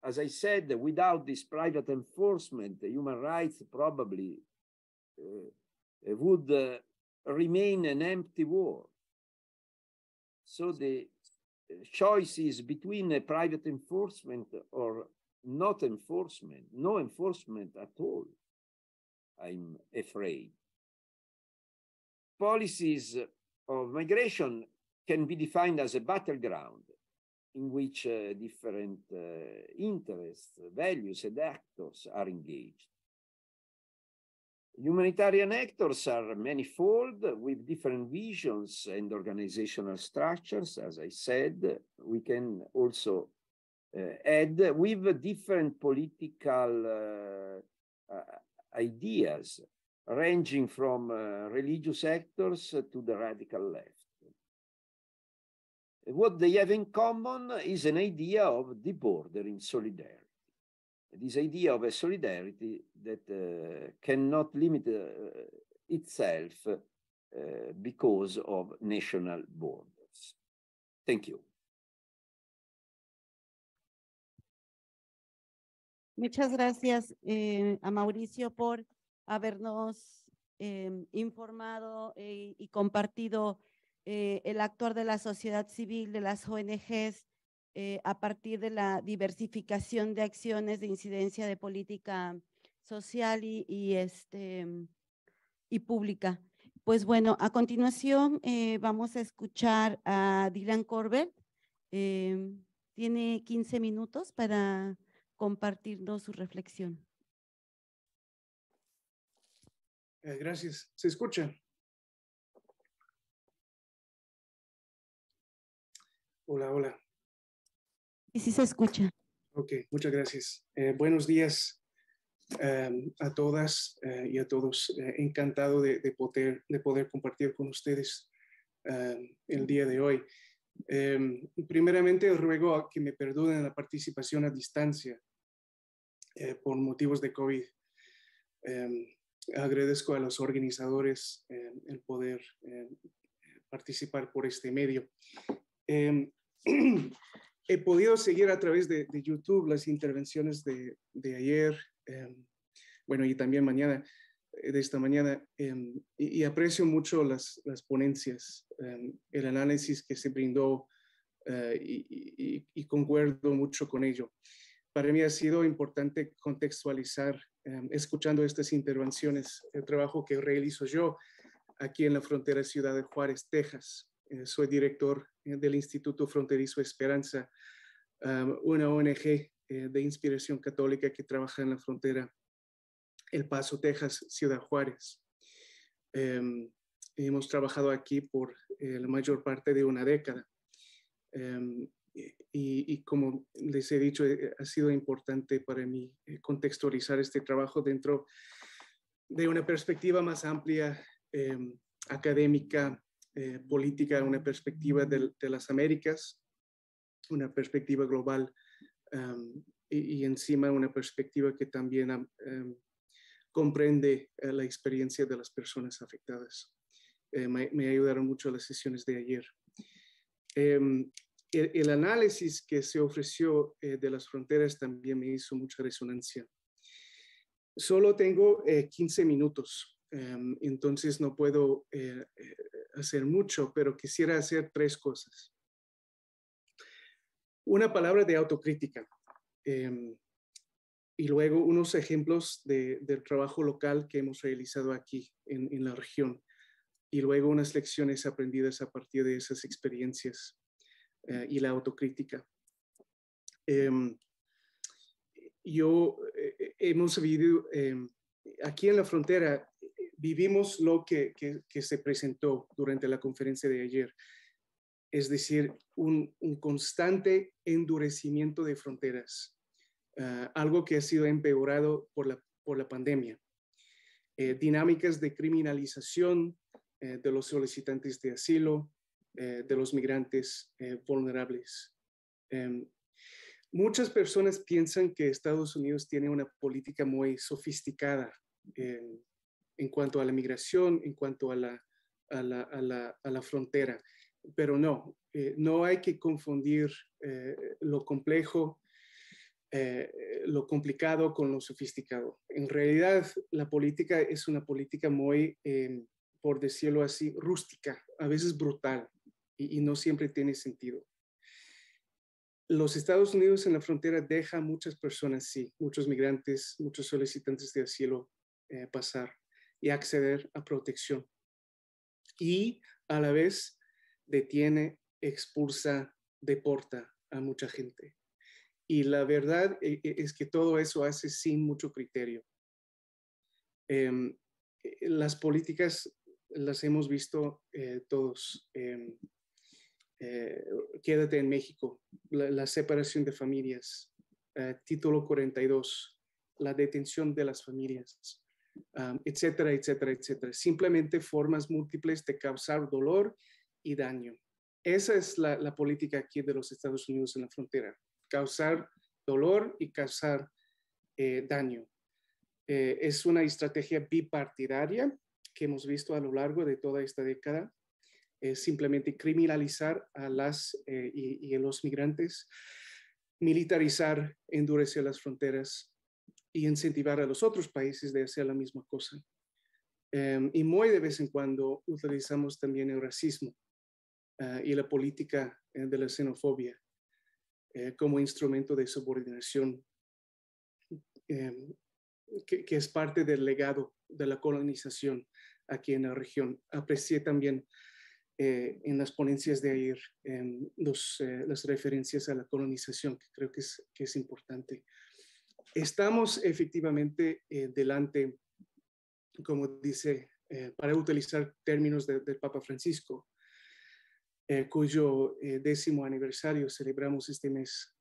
as I said, without this private enforcement, human rights probably would remain an empty word. So the choice is between a private enforcement or not enforcement, no enforcement at all, I'm afraid. Policies of migration can be defined as a battleground in which different interests, values, and actors are engaged. Humanitarian actors are manifold with different visions and organizational structures, as I said. We can also add with different political ideas, ranging from religious actors to the radical left. What they have in common is an idea of debordering solidarity. This idea of a solidarity that cannot limit itself because of national borders. Thank you. Muchas gracias a Mauricio por habernos informado y compartido el actuar de la sociedad civil, de las ONGs, a partir de la diversificación de acciones de incidencia de política social y pública. Pues bueno, a continuación vamos a escuchar a Dylan Corbett. Tiene 15 minutos para compartirnos su reflexión. Gracias. ¿Se escucha? Hola, hola. Y sí se escucha. Ok, muchas gracias. Buenos días a todas y a todos. Encantado de poder compartir con ustedes el día de hoy. Primeramente, os ruego a que me perdonen la participación a distancia por motivos de COVID. Agradezco a los organizadores el poder participar por este medio. He podido seguir a través de YouTube las intervenciones de ayer, bueno, y también mañana, de esta mañana, y aprecio mucho las ponencias, el análisis que se brindó, y concuerdo mucho con ello. Para mí ha sido importante contextualizar, escuchando estas intervenciones, el trabajo que realizo yo aquí en la frontera Ciudad de Juárez, Texas. Soy director del Instituto Fronterizo Esperanza, una ONG de inspiración católica que trabaja en la frontera El Paso, Texas, Ciudad Juárez. Hemos trabajado aquí por la mayor parte de una década. Y como les he dicho, ha sido importante para mí contextualizar este trabajo dentro de una perspectiva más amplia, académica, política, una perspectiva de las Américas, una perspectiva global, y encima una perspectiva que también comprende la experiencia de las personas afectadas. Me ayudaron mucho las sesiones de ayer. El análisis que se ofreció de las fronteras también me hizo mucha resonancia. Solo tengo 15 minutos, entonces no puedo hacer mucho, pero quisiera hacer 3 cosas. Una palabra de autocrítica, y luego unos ejemplos del trabajo local que hemos realizado aquí en la región, y luego unas lecciones aprendidas a partir de esas experiencias y la autocrítica. Hemos vivido aquí en la frontera, vivimos lo que se presentó durante la conferencia de ayer, es decir, un constante endurecimiento de fronteras, algo que ha sido empeorado por la pandemia. Dinámicas de criminalización de los solicitantes de asilo, de los migrantes vulnerables. Muchas personas piensan que Estados Unidos tiene una política muy sofisticada en cuanto a la migración, en cuanto a la frontera, pero no, no hay que confundir lo complejo, lo complicado con lo sofisticado. En realidad, la política es una política muy, por decirlo así, rústica, a veces brutal, y no siempre tiene sentido. Los Estados Unidos en la frontera deja a muchas personas, sí, muchos migrantes, muchos solicitantes de asilo pasar y acceder a protección. Y a la vez detiene, expulsa, deporta a mucha gente. Y la verdad es que todo eso hace sin mucho criterio. Las políticas las hemos visto todos. Quédate en México, la separación de familias, título 42, la detención de las familias, etcétera, etcétera, etcétera. Simplemente formas múltiples de causar dolor y daño. Esa es la política aquí de los Estados Unidos en la frontera. Causar dolor y causar daño. Es una estrategia bipartidaria que hemos visto a lo largo de toda esta década. Simplemente criminalizar a las y a los migrantes, militarizar, endurecer las fronteras y incentivar a los otros países de hacer la misma cosa. Y muy de vez en cuando utilizamos también el racismo y la política de la xenofobia como instrumento de subordinación, que es parte del legado de la colonización aquí en la región. Aprecié también en las ponencias de ayer las referencias a la colonización, que creo que es importante. Estamos efectivamente delante, como dice, para utilizar términos del Papa Francisco, cuyo 10º aniversario celebramos este mes.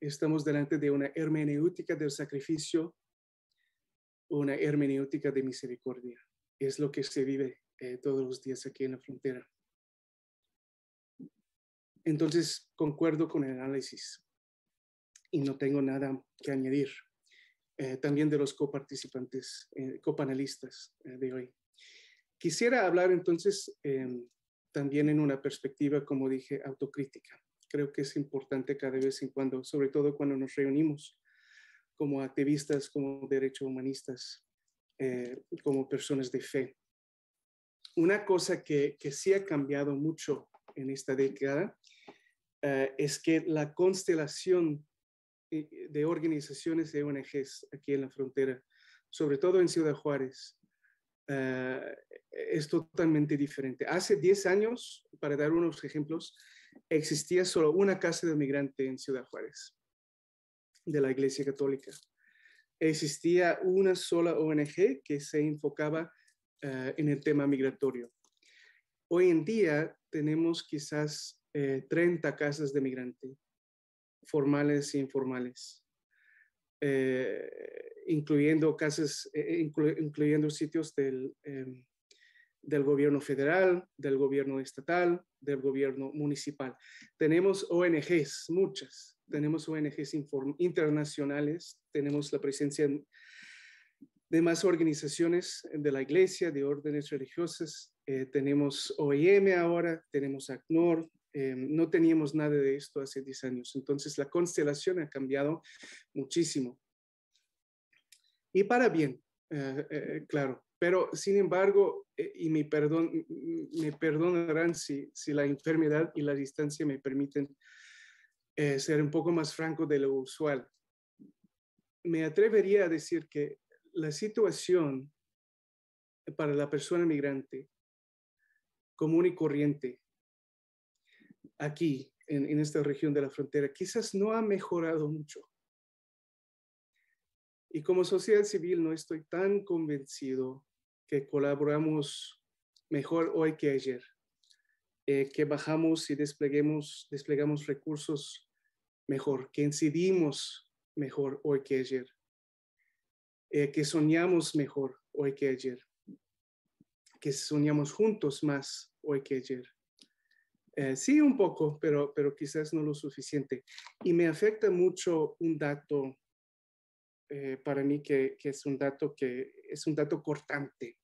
Estamos delante de una hermenéutica del sacrificio, una hermenéutica de misericordia. Es lo que se vive todos los días aquí en la frontera. Entonces, concuerdo con el análisis y no tengo nada que añadir. también de los coparticipantes, copanelistas de hoy. Quisiera hablar entonces también en una perspectiva, como dije, autocrítica. Creo que es importante cada vez en cuando, sobre todo cuando nos reunimos como activistas, como derechos humanistas, como personas de fe. Una cosa que sí ha cambiado mucho en esta década es que la constelación de organizaciones de ONGs aquí en la frontera, sobre todo en Ciudad Juárez, es totalmente diferente. Hace 10 años, para dar unos ejemplos, existía solo una casa de migrante en Ciudad Juárez, de la Iglesia Católica. Existía una sola ONG que se enfocaba en el tema migratorio. Hoy en día tenemos quizás 30 casas de migrante, formales e informales, incluyendo casas, incluyendo sitios del gobierno federal, del gobierno estatal, del gobierno municipal. Tenemos ONGs, muchas. Tenemos ONGs internacionales, tenemos la presencia de más organizaciones de la iglesia, de órdenes religiosas. Tenemos OIM ahora, tenemos ACNUR. No teníamos nada de esto hace 10 años. Entonces, la constelación ha cambiado muchísimo. Y para bien, claro. Pero, sin embargo, y me perdonarán si la enfermedad y la distancia me permiten ser un poco más franco de lo usual. Me atrevería a decir que la situación para la persona migrante común y corriente aquí, en esta región de la frontera, quizás no ha mejorado mucho. Y como sociedad civil no estoy tan convencido que colaboramos mejor hoy que ayer, que bajamos y desplegamos recursos mejor, que incidimos mejor hoy que ayer, que soñamos mejor hoy que ayer, que soñamos juntos más hoy que ayer. Sí, un poco, pero quizás no lo suficiente. Y me afecta mucho un dato para mí que es un dato cortante,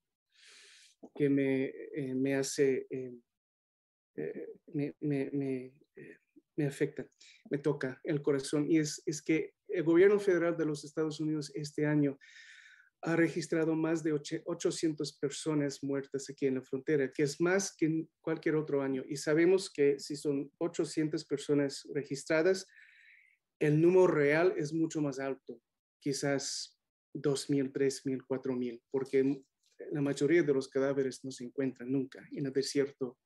que me hace, me afecta, me toca el corazón. Y es que el gobierno federal de los Estados Unidos este año ha registrado más de 800 personas muertas aquí en la frontera, que es más que en cualquier otro año. Y sabemos que si son 800 personas registradas, el número real es mucho más alto, quizás 2,000, 3,000, 4,000, porque la mayoría de los cadáveres no se encuentran nunca en el desierto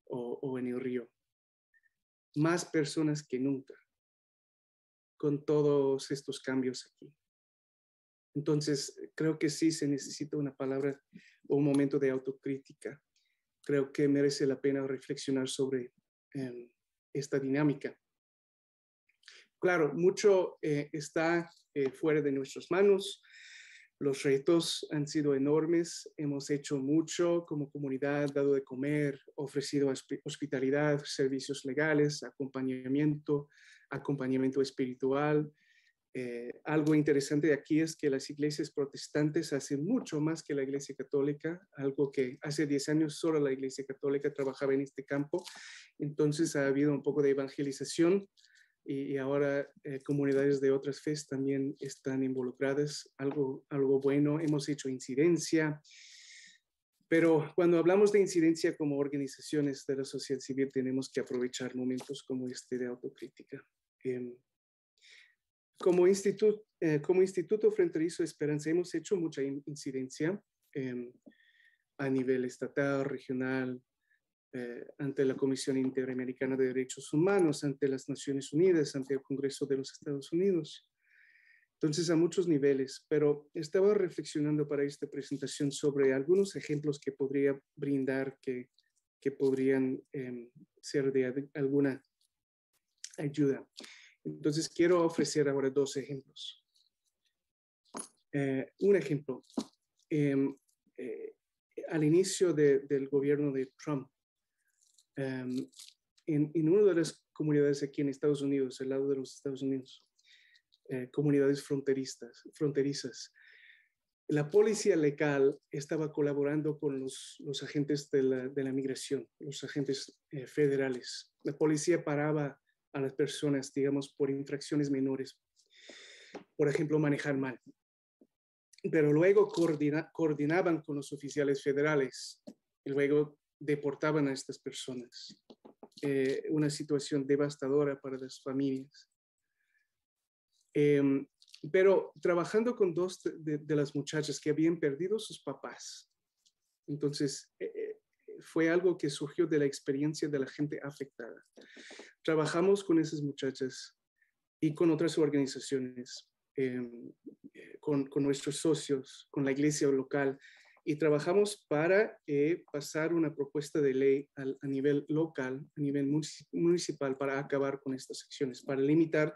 o en el río. Más personas que nunca, con todos estos cambios aquí. Entonces, creo que sí se necesita una palabra o un momento de autocrítica. Creo que merece la pena reflexionar sobre esta dinámica. Claro, mucho está fuera de nuestras manos. Los retos han sido enormes. Hemos hecho mucho como comunidad, dado de comer, ofrecido hospitalidad, servicios legales, acompañamiento espiritual. Algo interesante de aquí es que las iglesias protestantes hacen mucho más que la iglesia católica, algo que hace 10 años solo la iglesia católica trabajaba en este campo. Entonces ha habido un poco de evangelización y ahora comunidades de otras fes también están involucradas, algo bueno. Hemos hecho incidencia, pero cuando hablamos de incidencia como organizaciones de la sociedad civil tenemos que aprovechar momentos como este de autocrítica. Como Instituto Fronterizo Esperanza hemos hecho mucha incidencia a nivel estatal, regional, ante la Comisión Interamericana de Derechos Humanos, ante las Naciones Unidas, ante el Congreso de los Estados Unidos. Entonces, a muchos niveles, pero estaba reflexionando para esta presentación sobre algunos ejemplos que podría brindar que podrían ser de alguna ayuda. Entonces, quiero ofrecer ahora 2 ejemplos. Un ejemplo, al inicio del gobierno de Trump, en una de las comunidades aquí en Estados Unidos, al lado de los Estados Unidos, comunidades fronterizas. La policía local estaba colaborando con los agentes de la migración, los agentes federales. La policía paraba a las personas, digamos, por infracciones menores. Por ejemplo, manejar mal. Pero luego coordinaban con los oficiales federales y luego deportaban a estas personas. Una situación devastadora para las familias. Pero trabajando con dos de las muchachas que habían perdido sus papás. Entonces, fue algo que surgió de la experiencia de la gente afectada. Trabajamos con esas muchachas y con otras organizaciones, con nuestros socios, con la iglesia local, y trabajamos para pasar una propuesta de ley a nivel local, a nivel municipal, para acabar con estas acciones, para limitar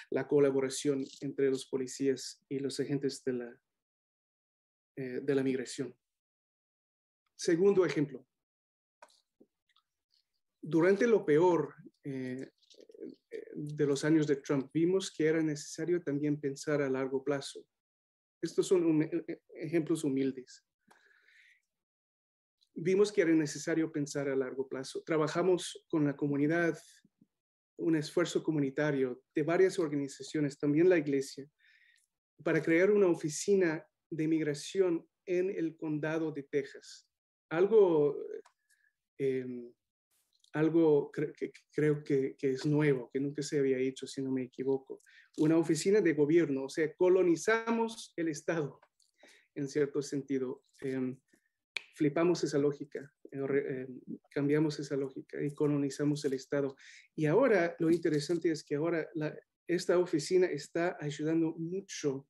la colaboración entre los policías y los agentes de la migración. Segundo ejemplo. Durante lo peor de los años de Trump, vimos que era necesario también pensar a largo plazo. Estos son ejemplos humildes. Vimos que era necesario pensar a largo plazo. Trabajamos con la comunidad, un esfuerzo comunitario de varias organizaciones, también la iglesia, para crear una oficina de migración en el condado de Texas. Algo que creo que es nuevo, que nunca se había hecho, si no me equivoco. Una oficina de gobierno, o sea, colonizamos el Estado, en cierto sentido. Flipamos esa lógica, cambiamos esa lógica y colonizamos el Estado. Y ahora lo interesante es que ahora esta oficina está ayudando mucho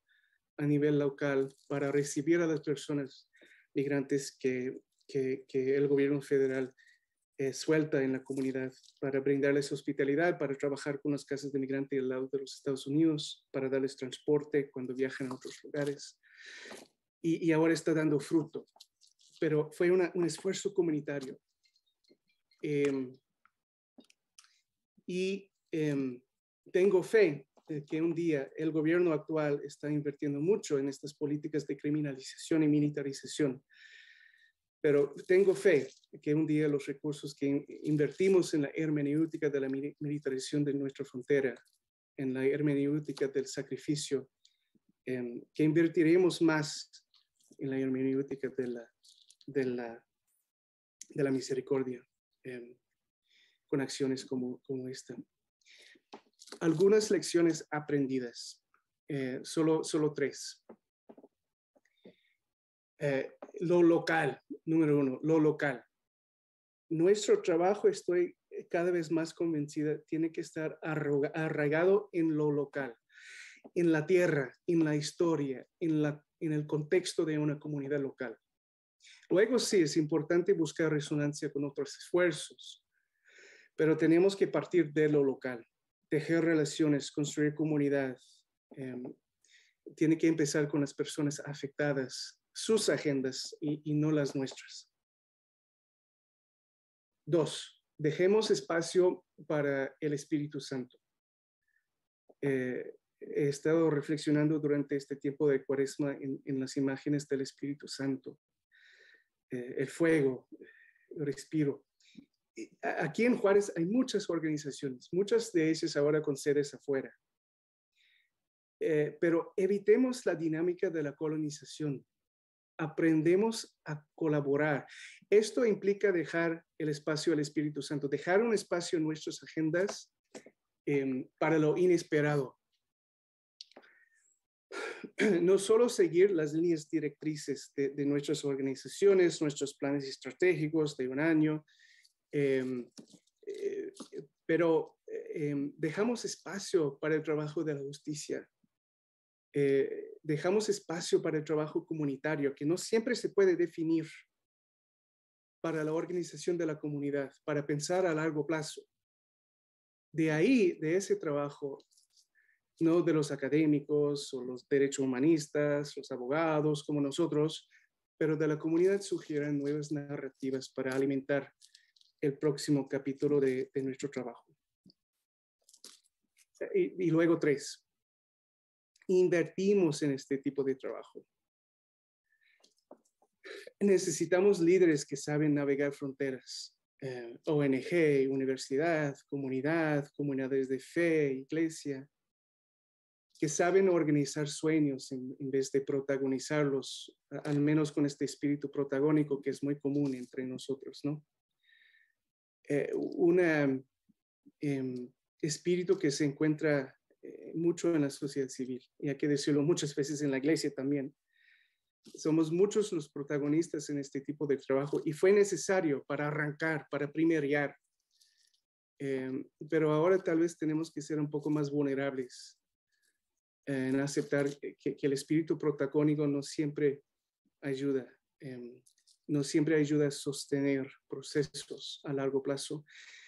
a nivel local para recibir a las personas migrantes que el gobierno federal suelta en la comunidad, para brindarles hospitalidad, para trabajar con las casas de migrantes al lado de los Estados Unidos, para darles transporte cuando viajan a otros lugares. Y ahora está dando fruto. Pero fue un esfuerzo comunitario. Tengo fe de que un día el gobierno actual está invirtiendo mucho en estas políticas de criminalización y militarización. Pero tengo fe que un día los recursos que invertimos en la hermenéutica de la militarización de nuestra frontera, en la hermenéutica del sacrificio, que invertiremos más en la hermenéutica de la misericordia, con acciones como esta. Algunas lecciones aprendidas, solo 3. Lo local, número 1, lo local. Nuestro trabajo, estoy cada vez más convencida, tiene que estar arraigado en lo local, en la tierra, en la historia, en el contexto de una comunidad local. Luego sí, es importante buscar resonancia con otros esfuerzos, pero tenemos que partir de lo local, tejer relaciones, construir comunidad. Tiene que empezar con las personas afectadas, sus agendas y no las nuestras. 2, dejemos espacio para el Espíritu Santo. He estado reflexionando durante este tiempo de Cuaresma en las imágenes del Espíritu Santo. El fuego, el respiro. Aquí en Juárez hay muchas organizaciones, muchas de ellas ahora con sedes afuera. Pero evitemos la dinámica de la colonización. Aprendemos a colaborar. Esto implica dejar el espacio al Espíritu Santo, dejar un espacio en nuestras agendas para lo inesperado. No solo seguir las líneas directrices de nuestras organizaciones, nuestros planes estratégicos de un año, pero dejamos espacio para el trabajo de la justicia. Dejamos espacio para el trabajo comunitario, que no siempre se puede definir, para la organización de la comunidad, para pensar a largo plazo. De ahí, de ese trabajo, no de los académicos o los derechos humanistas, los abogados como nosotros, pero de la comunidad surgirán nuevas narrativas para alimentar el próximo capítulo de nuestro trabajo. Y luego 3. invertimos en este tipo de trabajo. Necesitamos líderes que saben navegar fronteras, ONG, universidad, comunidades de fe, iglesia, que saben organizar sueños en vez de protagonizarlos, al menos con este espíritu protagónico que es muy común entre nosotros, ¿no? Un espíritu que se encuentra mucho en la sociedad civil, y hay que decirlo muchas veces en la iglesia también. Somos muchos los protagonistas en este tipo de trabajo y fue necesario para arrancar, para primerear. Pero ahora tal vez tenemos que ser un poco más vulnerables en aceptar que el espíritu protagónico no siempre ayuda a sostener procesos a largo plazo.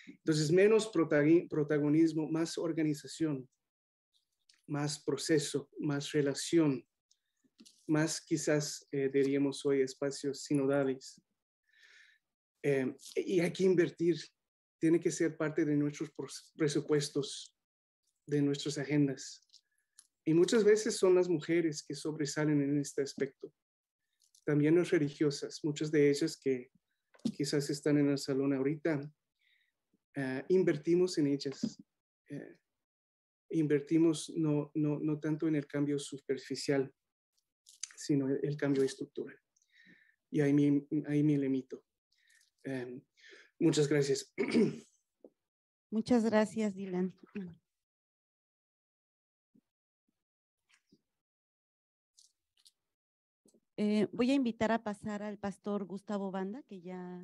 Entonces, menos protagonismo, más organización, más proceso, más relación, más quizás diríamos hoy espacios sinodales. Y hay que invertir, tiene que ser parte de nuestros presupuestos, de nuestras agendas. Y muchas veces son las mujeres que sobresalen en este aspecto. También las religiosas, muchas de ellas que quizás están en el salón ahorita, invertimos en ellas. Invertimos no tanto en el cambio superficial, sino el cambio estructural. Y ahí me limito. Muchas gracias. Muchas gracias, Dylan. Voy a invitar a pasar al pastor Gustavo Banda, que ya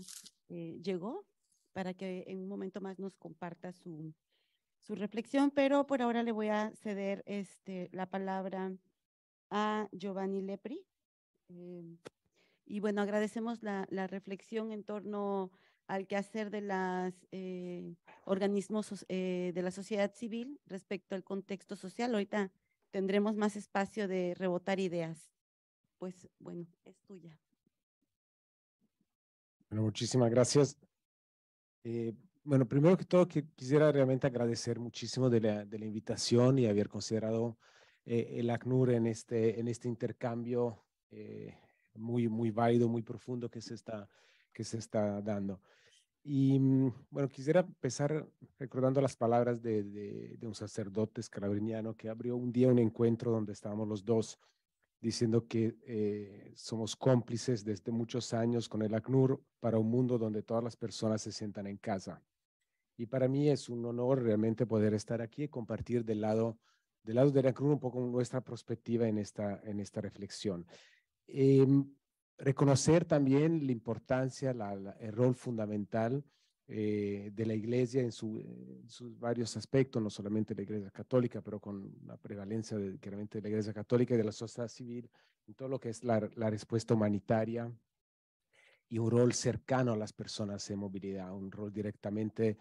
llegó, para que en un momento más nos comparta su reflexión, pero por ahora le voy a ceder la palabra a Giovanni Lepri. Y bueno, agradecemos la reflexión en torno al quehacer de los organismos de la sociedad civil respecto al contexto social. Ahorita tendremos más espacio de rebotar ideas. Pues bueno, es tuya. Bueno, muchísimas gracias. Bueno, primero que todo quisiera realmente agradecer muchísimo de la invitación y haber considerado el ACNUR en este intercambio muy válido, muy profundo que se está dando. Y bueno, quisiera empezar recordando las palabras de un sacerdote escalabriniano que abrió un día un encuentro donde estábamos los dos diciendo que somos cómplices desde muchos años con el ACNUR para un mundo donde todas las personas se sientan en casa. Y para mí es un honor realmente poder estar aquí y compartir del lado del ACNUR un poco nuestra perspectiva en esta reflexión. Reconocer también la importancia, el rol fundamental de la Iglesia en sus varios aspectos, no solamente la Iglesia Católica, pero con la prevalencia claramente de la Iglesia Católica y de la sociedad civil, en todo lo que es la respuesta humanitaria y un rol cercano a las personas en movilidad, un rol directamente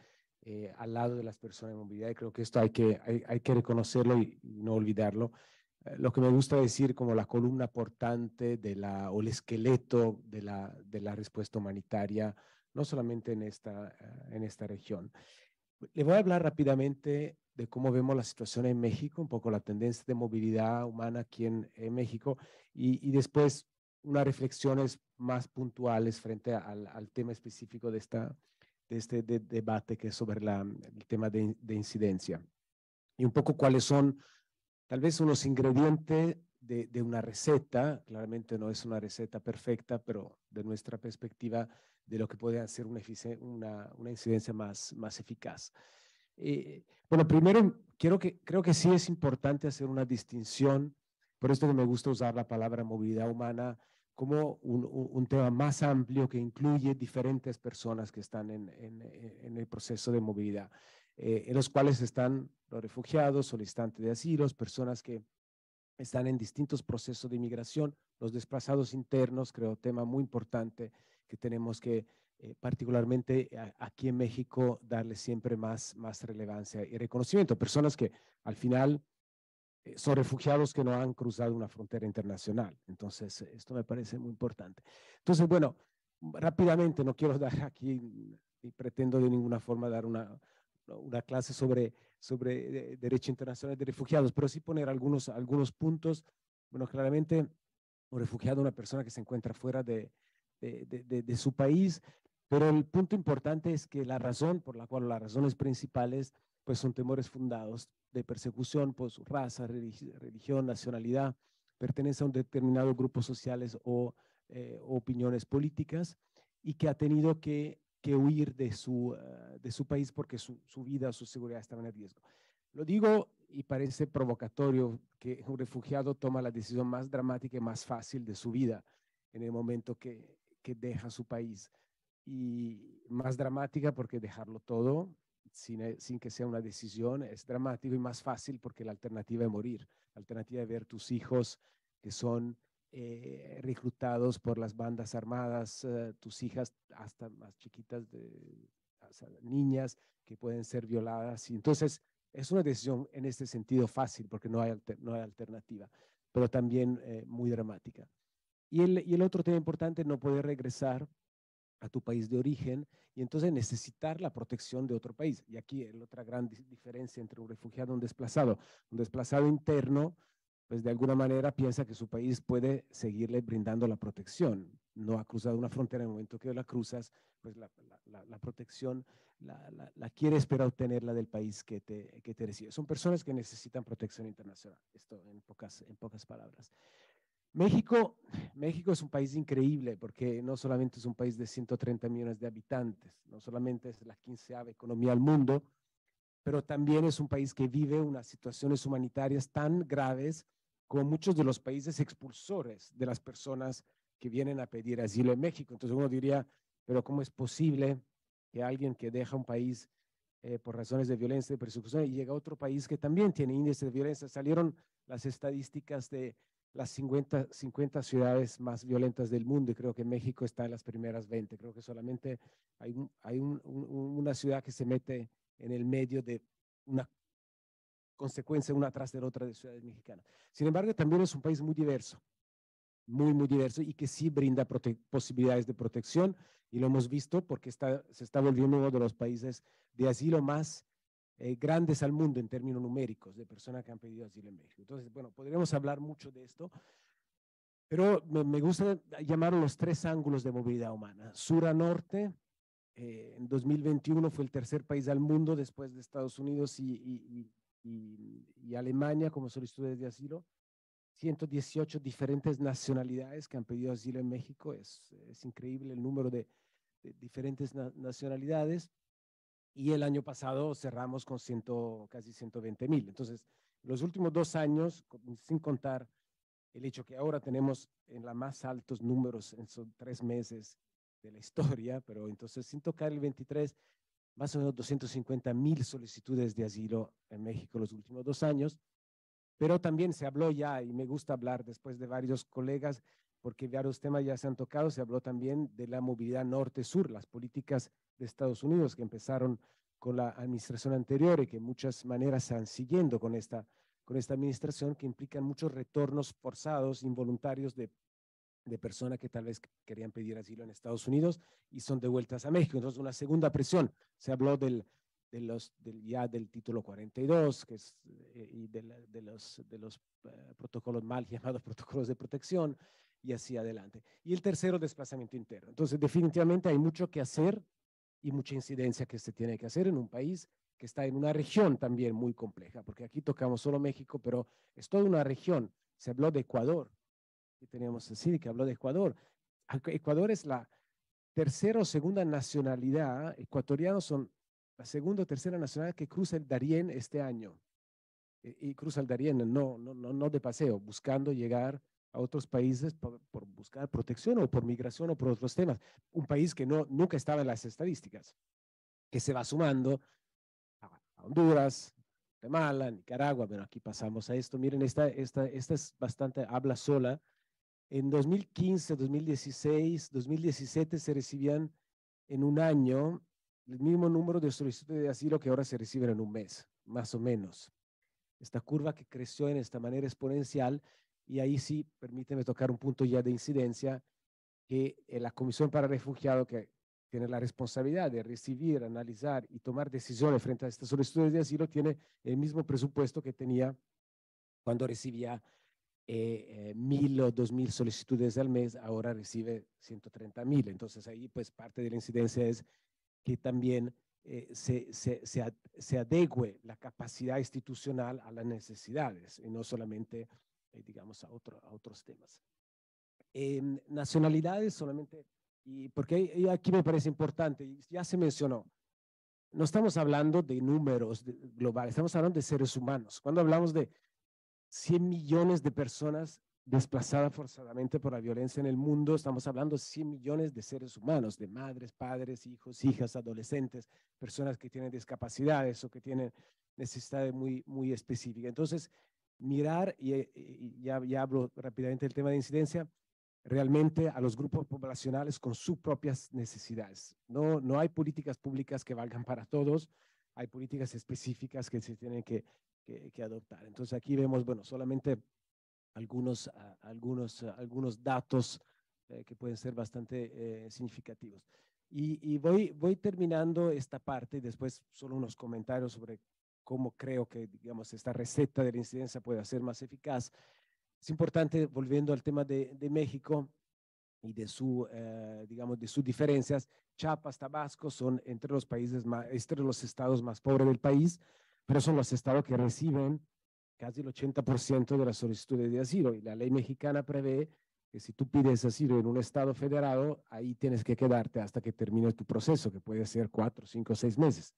al lado de las personas en movilidad. Y creo que esto hay que reconocerlo y no olvidarlo. Lo que me gusta decir como la columna portante o el esqueleto de la respuesta humanitaria, no solamente en esta región. Le voy a hablar rápidamente de cómo vemos la situación en México, un poco la tendencia de movilidad humana aquí en México, y después unas reflexiones más puntuales frente al tema específico de este debate que es sobre el tema de incidencia. Y un poco cuáles son tal vez unos ingredientes de una receta, claramente no es una receta perfecta, pero de nuestra perspectiva de lo que puede hacer una incidencia más eficaz. Bueno, primero creo que sí es importante hacer una distinción, por esto que me gusta usar la palabra movilidad humana como un tema más amplio que incluye diferentes personas que están en el proceso de movilidad, en los cuales están los refugiados, solicitantes de asilo, personas que están en distintos procesos de inmigración, los desplazados internos, creo, tema muy importante que tenemos que particularmente aquí en México darle siempre más relevancia y reconocimiento. Personas que al final son refugiados que no han cruzado una frontera internacional. Entonces, esto me parece muy importante. Entonces, bueno, rápidamente, no quiero dar aquí y pretendo de ninguna forma dar una una clase sobre derecho internacional de refugiados, pero sí poner algunos puntos. Bueno, claramente un refugiado es una persona que se encuentra fuera de su país, pero el punto importante es que la razón por la cual, las razones principales, pues son temores fundados de persecución por su raza, religión, nacionalidad, pertenece a un determinado grupo sociales o opiniones políticas, y que ha tenido que huir de su país porque su vida, su seguridad estaban en riesgo. Lo digo y parece provocatorio que un refugiado toma la decisión más dramática y más fácil de su vida en el momento que deja su país. Y más dramática porque dejarlo todo sin que sea una decisión es dramático, y más fácil porque la alternativa es morir, la alternativa es ver tus hijos que son reclutados por las bandas armadas, tus hijas hasta más chiquitas, o sea, niñas que pueden ser violadas. Y entonces es una decisión en este sentido fácil porque no hay alternativa, pero también muy dramática. Y el otro tema importante, no poder regresar a tu país de origen y entonces necesitar la protección de otro país. Y aquí la otra gran diferencia entre un refugiado y un desplazado. Un desplazado interno, pues de alguna manera piensa que su país puede seguirle brindando la protección. No ha cruzado una frontera, en el momento que la cruzas, pues la protección la quieres, pero obtenerla del país que te recibe. Son personas que necesitan protección internacional. Esto en pocas palabras. México es un país increíble porque no solamente es un país de 130 millones de habitantes, no solamente es la 15ª economía del mundo, pero también es un país que vive unas situaciones humanitarias tan graves como muchos de los países expulsores de las personas que vienen a pedir asilo en México. Entonces uno diría, pero ¿cómo es posible que alguien que deja un país por razones de violencia, de persecución, y llega a otro país que también tiene índice de violencia? Salieron las estadísticas de las 50 ciudades más violentas del mundo, y creo que México está en las primeras 20. Creo que solamente hay una ciudad que se mete en el medio de una consecuencia una tras de la otra de ciudades mexicanas. Sin embargo, también es un país muy diverso, muy diverso, y que sí brinda posibilidades de protección, y lo hemos visto porque se está volviendo uno de los países de asilo más grandes al mundo en términos numéricos de personas que han pedido asilo en México. Entonces, bueno, podríamos hablar mucho de esto, pero me gusta llamar los 3 ángulos de movilidad humana. Sur a norte, en 2021 fue el tercer país al mundo después de Estados Unidos y Alemania como solicitudes de asilo. 118 diferentes nacionalidades que han pedido asilo en México. Es increíble el número de diferentes nacionalidades. Y el año pasado cerramos con casi 120,000. Entonces, los últimos 2 años, sin contar el hecho que ahora tenemos en los más altos números en esos 3 meses de la historia, pero entonces sin tocar el 23, más o menos 250,000 solicitudes de asilo en México los últimos 2 años. Pero también se habló ya, y me gusta hablar después de varios colegas, porque varios temas ya se han tocado, se habló también de la movilidad norte-sur, las políticas de Estados Unidos que empezaron con la administración anterior y que en muchas maneras se han siguiendo con esta administración, que implican muchos retornos forzados, involuntarios de personas que tal vez querían pedir asilo en Estados Unidos y son devueltas a México. Entonces, una segunda presión. Se habló del título 42, que es, y de los protocolos mal llamados protocolos de protección, y así adelante. Y el tercero, desplazamiento interno. Entonces, definitivamente hay mucho que hacer y mucha incidencia que se tiene que hacer en un país que está en una región también muy compleja, porque aquí tocamos solo México, pero es toda una región. Se habló de Ecuador, y teníamos así, que habló de Ecuador. Ecuador es la tercera o segunda nacionalidad, ecuatorianos son la segunda o tercera nacionalidad que cruza el Darién este año. Y cruza el Darién, no de paseo, buscando llegar a otros países por buscar protección o por migración o por otros temas. Un país que nunca estaba en las estadísticas, que se va sumando a Honduras, Guatemala, Nicaragua. Bueno, aquí pasamos a esto. Miren, esta es bastante, habla sola. En 2015, 2016, 2017 se recibían en un año el mismo número de solicitudes de asilo que ahora se reciben en un mes, más o menos. Esta curva que creció en esta manera exponencial, y ahí sí, permíteme tocar un punto ya de incidencia, que la Comisión para Refugiados, que tiene la responsabilidad de recibir, analizar y tomar decisiones frente a estas solicitudes de asilo, tiene el mismo presupuesto que tenía cuando recibía 1.000 o 2.000 solicitudes al mes, ahora recibe 130.000. Entonces ahí pues parte de la incidencia es que también se adecue la capacidad institucional a las necesidades y no solamente, digamos, a otros temas. Nacionalidades solamente, y porque aquí me parece importante, ya se mencionó, no estamos hablando de números globales, estamos hablando de seres humanos. Cuando hablamos de 100 millones de personas desplazadas forzadamente por la violencia en el mundo, estamos hablando de 100 millones de seres humanos, de madres, padres, hijos, hijas, adolescentes, personas que tienen discapacidades o que tienen necesidades muy específicas. Entonces, mirar, y ya hablo rápidamente del tema de incidencia, realmente a los grupos poblacionales con sus propias necesidades. No hay políticas públicas que valgan para todos, hay políticas específicas que se tienen que adoptar. Entonces aquí vemos, bueno, solamente algunos datos que pueden ser bastante significativos. Y voy terminando esta parte y después solo unos comentarios sobre cómo creo que, digamos, esta receta de la incidencia puede ser más eficaz. Es importante, volviendo al tema de México y de digamos, de sus diferencias, Chiapas, Tabasco son entre los estados más pobres del país, pero son los estados que reciben casi el 80% de las solicitudes de asilo. Y la ley mexicana prevé que si tú pides asilo en un estado federado, ahí tienes que quedarte hasta que termine tu proceso, que puede ser 4, 5, 6 meses.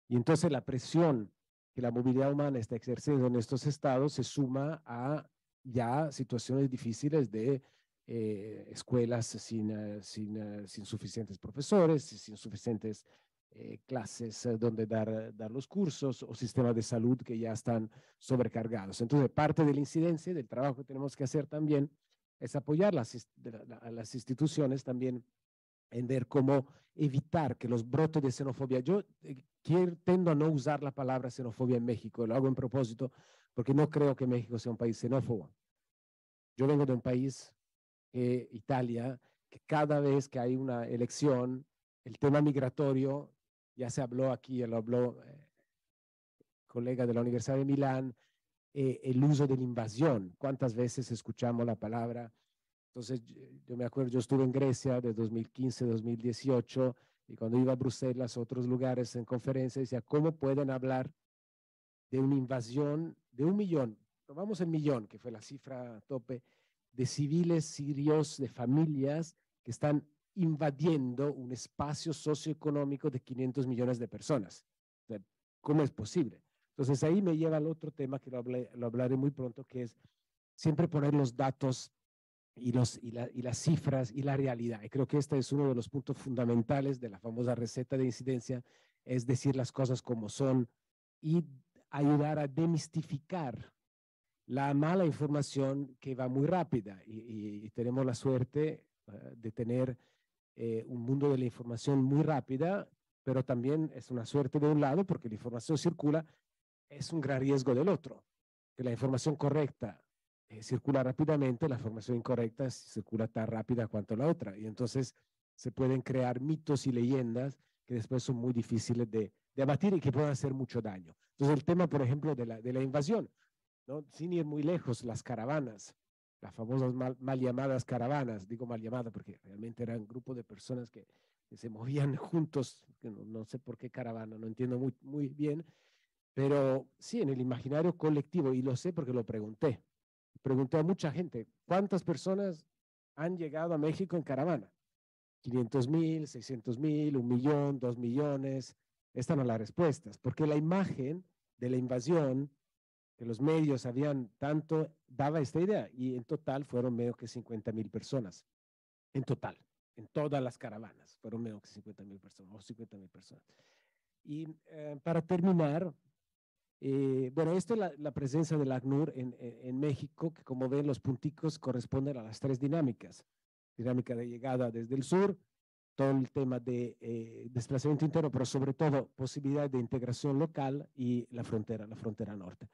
Y entonces la presión que la movilidad humana está ejerciendo en estos estados se suma a ya situaciones difíciles de escuelas sin suficientes profesores, sin suficientes clases donde dar los cursos, o sistemas de salud que ya están sobrecargados. Entonces, parte de la incidencia del trabajo que tenemos que hacer también es apoyar a las instituciones también en ver cómo evitar que los brotes de xenofobia. Yo tendo a no usar la palabra xenofobia en México, lo hago en propósito, porque no creo que México sea un país xenófobo. Yo vengo de un país, Italia, que cada vez que hay una elección, el tema migratorio, ya se habló aquí, lo habló colega de la Universidad de Milán, el uso de la invasión. ¿Cuántas veces escuchamos la palabra? Entonces, yo me acuerdo, yo estuve en Grecia de 2015 a 2018, y cuando iba a Bruselas, a otros lugares en conferencias, decía, ¿cómo pueden hablar de una invasión de 1 millón? Tomamos el millón, que fue la cifra tope, de civiles sirios, de familias que están invadiendo un espacio socioeconómico de 500 millones de personas. O sea, ¿cómo es posible? Entonces, ahí me lleva al otro tema que lo hablaré muy pronto, que es siempre poner los datos y las cifras y la realidad. Y creo que este es uno de los puntos fundamentales de la famosa receta de incidencia, es decir las cosas como son y ayudar a demistificar la mala información que va muy rápida. Y tenemos la suerte de tener un mundo de la información muy rápida, pero también es una suerte de un lado porque la información circula, es un gran riesgo del otro, que la información correcta circula rápidamente, la información incorrecta circula tan rápida cuanto la otra, y entonces se pueden crear mitos y leyendas que después son muy difíciles de abatir y que pueden hacer mucho daño. Entonces el tema, por ejemplo, de la invasión, ¿no? Sin ir muy lejos, las caravanas, las famosas mal llamadas caravanas, digo mal llamadas porque realmente eran grupos de personas que se movían juntos, que no sé por qué caravana, no entiendo muy bien, pero sí, en el imaginario colectivo, y lo sé porque lo pregunté a mucha gente, ¿cuántas personas han llegado a México en caravana? 500,000, 600,000, 1 millón, 2 millones. Estas son las respuestas, porque la imagen de la invasión que los medios habían tanto, daba esta idea, y en total fueron menos que 50,000 personas. En total, en todas las caravanas, fueron menos que 50,000 personas, o 50,000 personas. Y para terminar, bueno, esto es la presencia del ACNUR en México, que como ven los punticos corresponden a las 3 dinámicas. Dinámica de llegada desde el sur, todo el tema de desplazamiento interno, pero sobre todo posibilidad de integración local y la frontera norte.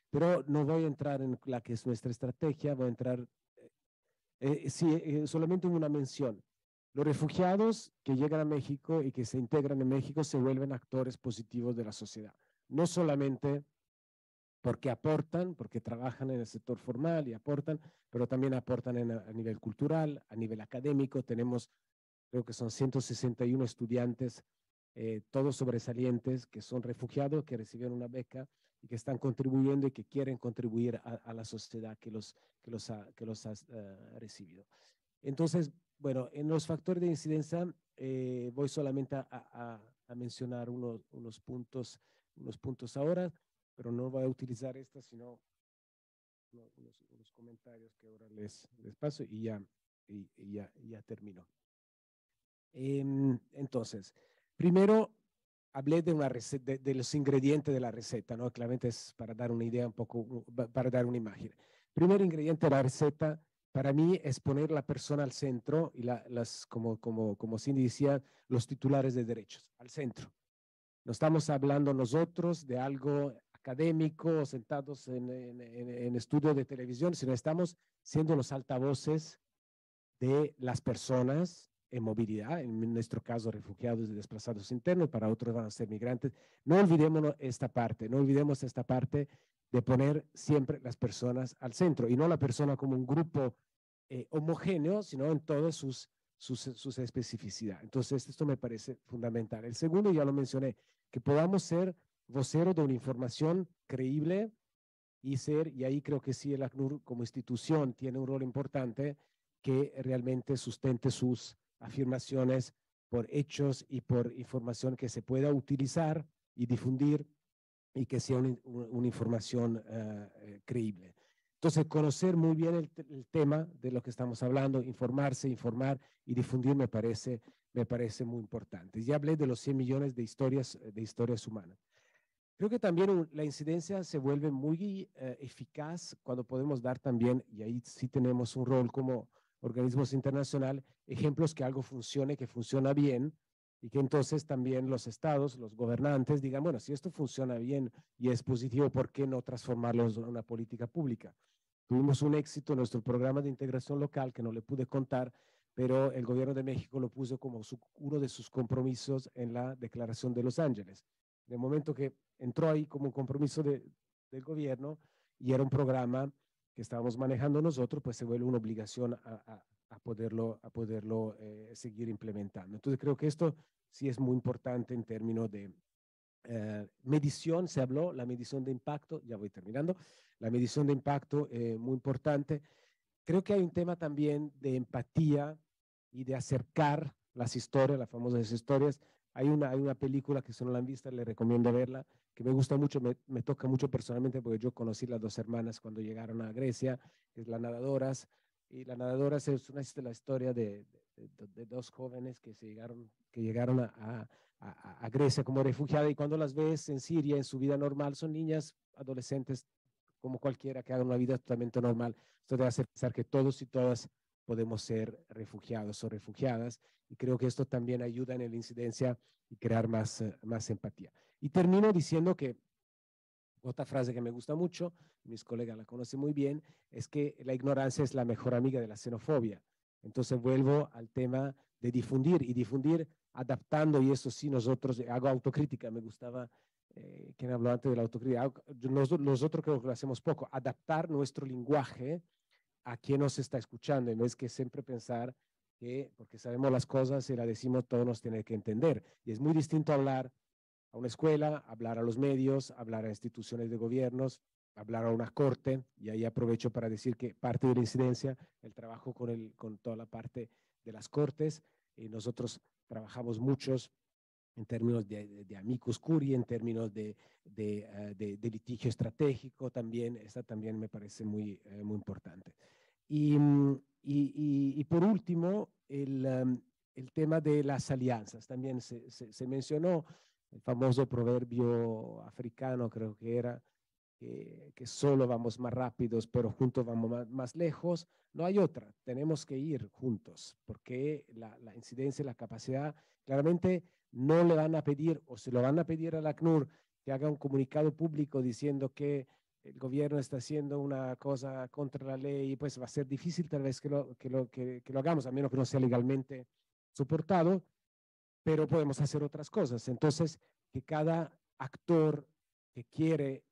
Pero no voy a entrar en la que es nuestra estrategia, voy a entrar solamente en una mención. Los refugiados que llegan a México y que se integran en México se vuelven actores positivos de la sociedad. No solamente porque aportan, porque trabajan en el sector formal y aportan, pero también aportan a nivel cultural, a nivel académico. Tenemos, creo que son 161 estudiantes, todos sobresalientes, que son refugiados, que recibieron una beca y que están contribuyendo y que quieren contribuir a la sociedad que los ha recibido. Entonces, bueno, en los factores de incidencia voy solamente a mencionar unos puntos ahora, pero no voy a utilizar estas, sino unos comentarios que ahora les paso y ya termino. Entonces, primero hablé de una receta, de los ingredientes de la receta, ¿no? Claramente es para dar una idea un poco, para dar una imagen. Primer ingrediente de la receta para mí es poner la persona al centro y como Cindy decía, los titulares de derechos al centro. No estamos hablando nosotros de algo académico, sentados en estudios de televisión, sino estamos siendo los altavoces de las personas en movilidad, en nuestro caso refugiados y desplazados internos, para otros van a ser migrantes. No olvidemos esta parte de poner siempre las personas al centro y no la persona como un grupo homogéneo, sino en todas sus especificidades. Entonces, esto me parece fundamental. El segundo, ya lo mencioné, que podamos ser voceros de una información creíble y ahí creo que sí el ACNUR como institución tiene un rol importante, que realmente sustente sus afirmaciones por hechos y por información que se pueda utilizar y difundir y que sea una información creíble. Entonces, conocer muy bien el tema de lo que estamos hablando, informarse, informar y difundir me parece muy importante. Ya hablé de los 100 millones de historias humanas. Creo que también la incidencia se vuelve muy eficaz cuando podemos dar también, y ahí sí tenemos un rol como organismos internacionales, ejemplos que algo funcione, que funciona bien, y que entonces también los estados, los gobernantes digan, bueno, si esto funciona bien y es positivo, ¿por qué no transformarlo en una política pública? Tuvimos un éxito en nuestro programa de integración local, que no le pude contar, pero el gobierno de México lo puso como uno de sus compromisos en la Declaración de Los Ángeles. En el momento que entró ahí como un compromiso del gobierno y era un programa que estábamos manejando nosotros, pues se vuelve una obligación a poderlo seguir implementando. Entonces creo que esto sí es muy importante en términos de medición. Se habló, la medición de impacto, ya voy terminando, la medición de impacto muy importante. Creo que hay un tema también de empatía y de acercar las historias, las famosas historias. Hay una película que si no la han visto, le recomiendo verla, que me gusta mucho, me toca mucho personalmente, porque yo conocí las dos hermanas cuando llegaron a Grecia, que es Las Nadadoras, y Las Nadadoras es la historia de dos jóvenes que llegaron a Grecia como refugiadas, y cuando las ves en Siria, en su vida normal, son niñas, adolescentes, como cualquiera que haga una vida totalmente normal. Esto debe hacer pensar que todos y todas podemos ser refugiados o refugiadas, y creo que esto también ayuda en la incidencia y crear más empatía. Y termino diciendo que otra frase que me gusta mucho, mis colegas la conocen muy bien, es que la ignorancia es la mejor amiga de la xenofobia. Entonces vuelvo al tema de difundir adaptando, y eso sí, nosotros, hago autocrítica, me gustaba quien habló antes de la autocrítica, nosotros creo que lo hacemos poco, adaptar nuestro lenguaje a quien nos está escuchando, y no es que siempre pensar que porque sabemos las cosas y las decimos, todos nos tienen que entender. Y es muy distinto hablar a una escuela, hablar a los medios, hablar a instituciones de gobiernos, hablar a una corte, y ahí aprovecho para decir que parte de la incidencia, el trabajo con toda la parte de las cortes, y nosotros trabajamos muchos en términos de amicus curiae, en términos de litigio estratégico también, esta también me parece muy importante. Y por último, el tema de las alianzas, también se mencionó el famoso proverbio africano, creo que era, que solo vamos más rápidos, pero juntos vamos más lejos. No hay otra, tenemos que ir juntos, porque la incidencia y la capacidad, claramente no le van a pedir, o se lo van a pedir a la ACNUR, que haga un comunicado público diciendo que el gobierno está haciendo una cosa contra la ley, pues va a ser difícil tal vez que lo hagamos, a menos que no sea legalmente soportado, pero podemos hacer otras cosas. Entonces, que cada actor que quiere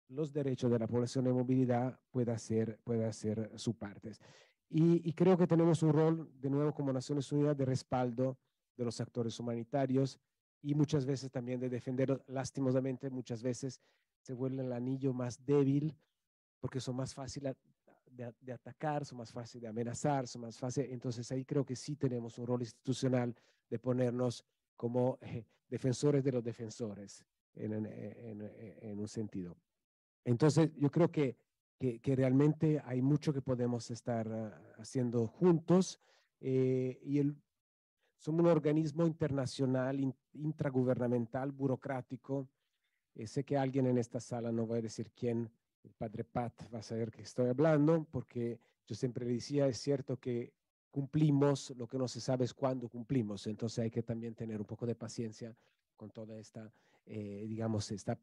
los derechos de la población de movilidad pueda hacer su parte. Y creo que tenemos un rol, de nuevo, como Naciones Unidas, de respaldo de los actores humanitarios y muchas veces también de defender, lastimosamente, muchas veces se vuelven el anillo más débil porque son más fáciles de atacar, son más fáciles de amenazar, son más fáciles. Entonces ahí creo que sí tenemos un rol institucional de ponernos como defensores de los defensores en un sentido. Entonces yo creo que realmente hay mucho que podemos estar haciendo juntos somos un organismo internacional, intragubernamental, burocrático. Sé que alguien en esta sala, no voy a decir quién, el padre Pat va a saber que estoy hablando, porque yo siempre le decía, es cierto que cumplimos, lo que no se sabe es cuándo cumplimos, entonces hay que también tener un poco de paciencia con toda esta, digamos, esta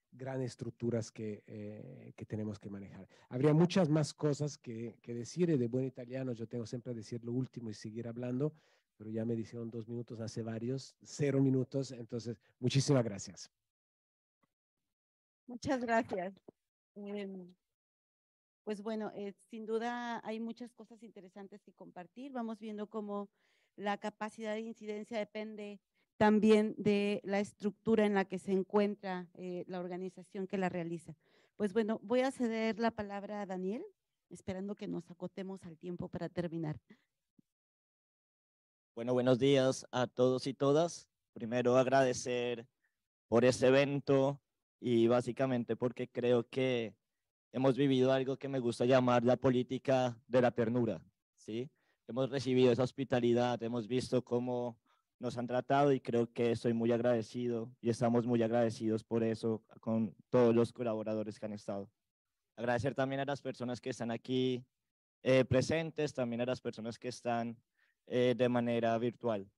gran estructuras que tenemos que manejar. Habría muchas más cosas que decir, y de buen italiano yo tengo siempre a decir lo último y seguir hablando, pero ya me dijeron 2 minutos hace varios, 0 minutos, entonces muchísimas gracias. Muchas gracias. Pues bueno, sin duda hay muchas cosas interesantes que compartir. Vamos viendo cómo la capacidad de incidencia depende también de la estructura en la que se encuentra la organización que la realiza. Pues bueno, voy a ceder la palabra a Daniel, esperando que nos acotemos al tiempo para terminar. Bueno, buenos días a todos y todas. Primero agradecer por este evento y básicamente porque creo que hemos vivido algo que me gusta llamar la política de la ternura, ¿sí? Hemos recibido esa hospitalidad, hemos visto cómo nos han tratado y creo que estoy muy agradecido y estamos muy agradecidos por eso con todos los colaboradores que han estado. Agradecer también a las personas que están aquí presentes, también a las personas que están de manera virtual.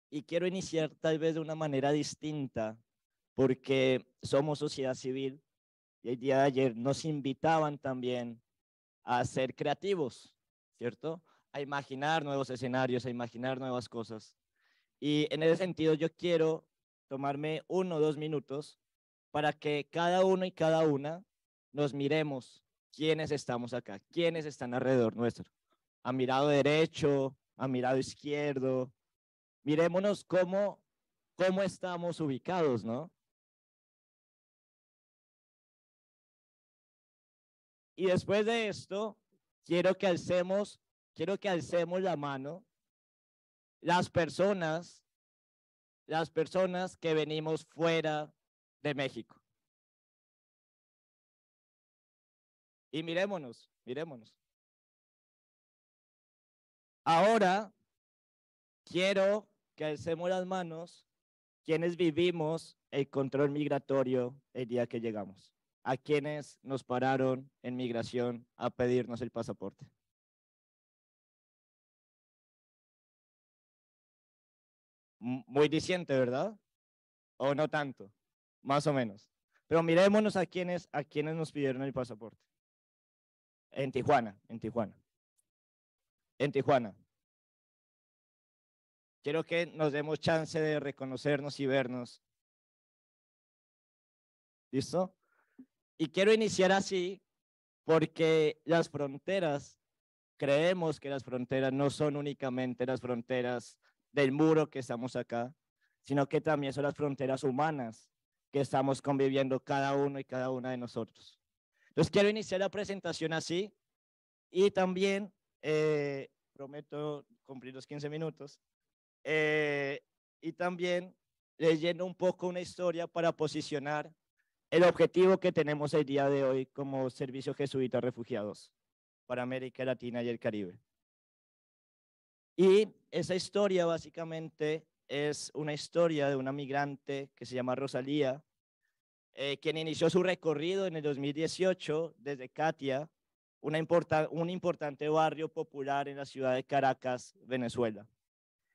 Y quiero iniciar tal vez de una manera distinta porque somos sociedad civil y el día de ayer nos invitaban también a ser creativos, ¿cierto? A imaginar nuevos escenarios, a imaginar nuevas cosas. Y en ese sentido yo quiero tomarme 1 o 2 minutos para que cada uno y cada una nos miremos quiénes estamos acá, quiénes están alrededor nuestro. A mirado derecho, a mirado izquierdo. Mirémonos cómo estamos ubicados, ¿no? Y después de esto, quiero que alcemos la mano las personas que venimos fuera de México. Y mirémonos. Ahora, quiero que alcemos las manos quienes vivimos el control migratorio el día que llegamos, a quienes nos pararon en migración a pedirnos el pasaporte. Muy diciente, ¿verdad? O no tanto, más o menos. Pero mirémonos a quienes nos pidieron el pasaporte. En Tijuana. Quiero que nos demos chance de reconocernos y vernos. ¿Listo? Y quiero iniciar así porque las fronteras, creemos que las fronteras no son únicamente las fronteras del muro que estamos acá, sino que también son las fronteras humanas que estamos conviviendo cada uno y cada una de nosotros. Entonces quiero iniciar la presentación así y también prometo cumplir los 15 minutos y también leyendo un poco una historia para posicionar el objetivo que tenemos el día de hoy como Servicio Jesuita a Refugiados para América Latina y el Caribe. Y esa historia básicamente es una historia de una migrante que se llama Rosalía, quien inició su recorrido en el 2018 desde Catia, un importante barrio popular en la ciudad de Caracas, Venezuela.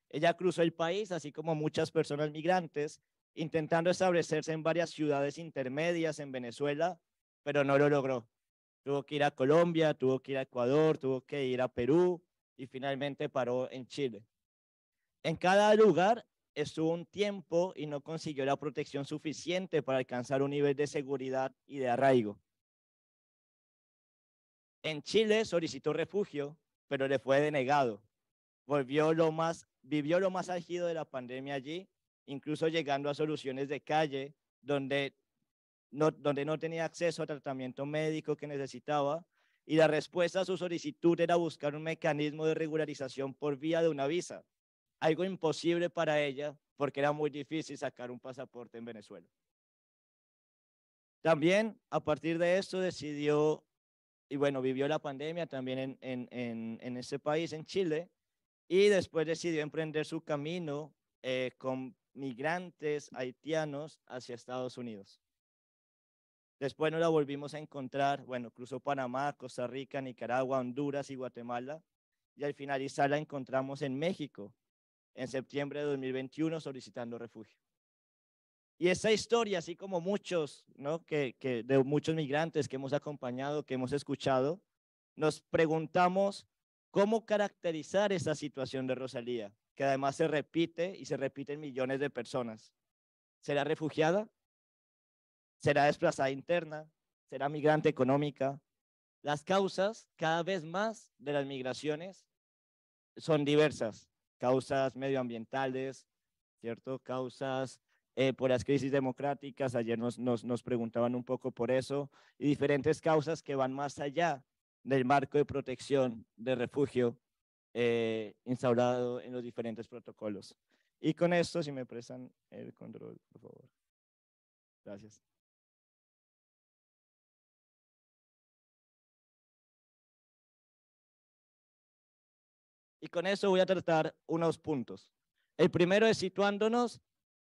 Ella cruzó el país, así como muchas personas migrantes, intentando establecerse en varias ciudades intermedias en Venezuela, pero no lo logró. Tuvo que ir a Colombia, tuvo que ir a Ecuador, tuvo que ir a Perú y finalmente paró en Chile. En cada lugar estuvo un tiempo y no consiguió la protección suficiente para alcanzar un nivel de seguridad y de arraigo. En Chile solicitó refugio, pero le fue denegado. Vivió lo más álgido de la pandemia allí, incluso llegando a soluciones de calle, donde no tenía acceso a tratamiento médico que necesitaba, y la respuesta a su solicitud era buscar un mecanismo de regularización por vía de una visa, algo imposible para ella porque era muy difícil sacar un pasaporte en Venezuela. También a partir de esto decidió, y bueno, vivió la pandemia también en ese país, en Chile, y después decidió emprender su camino con migrantes haitianos hacia Estados Unidos. Después nos la volvimos a encontrar, bueno, cruzó Panamá, Costa Rica, Nicaragua, Honduras y Guatemala, y al finalizar la encontramos en México, en septiembre de 2021, solicitando refugio. Y esa historia, así como muchos, ¿no? De muchos migrantes que hemos acompañado, que hemos escuchado, nos preguntamos cómo caracterizar esa situación de Rosalía, que además se repite y se repite en millones de personas. ¿Será refugiada? ¿Será desplazada interna? ¿Será migrante económica? Las causas cada vez más de las migraciones son diversas. Causas medioambientales, ¿cierto? Causas por las crisis democráticas, ayer nos preguntaban un poco por eso, y diferentes causas que van más allá del marco de protección de refugio instaurado en los diferentes protocolos. Y con esto, si me prestan el control, por favor. Gracias. Y con eso voy a tratar unos puntos. El primero es situándonos,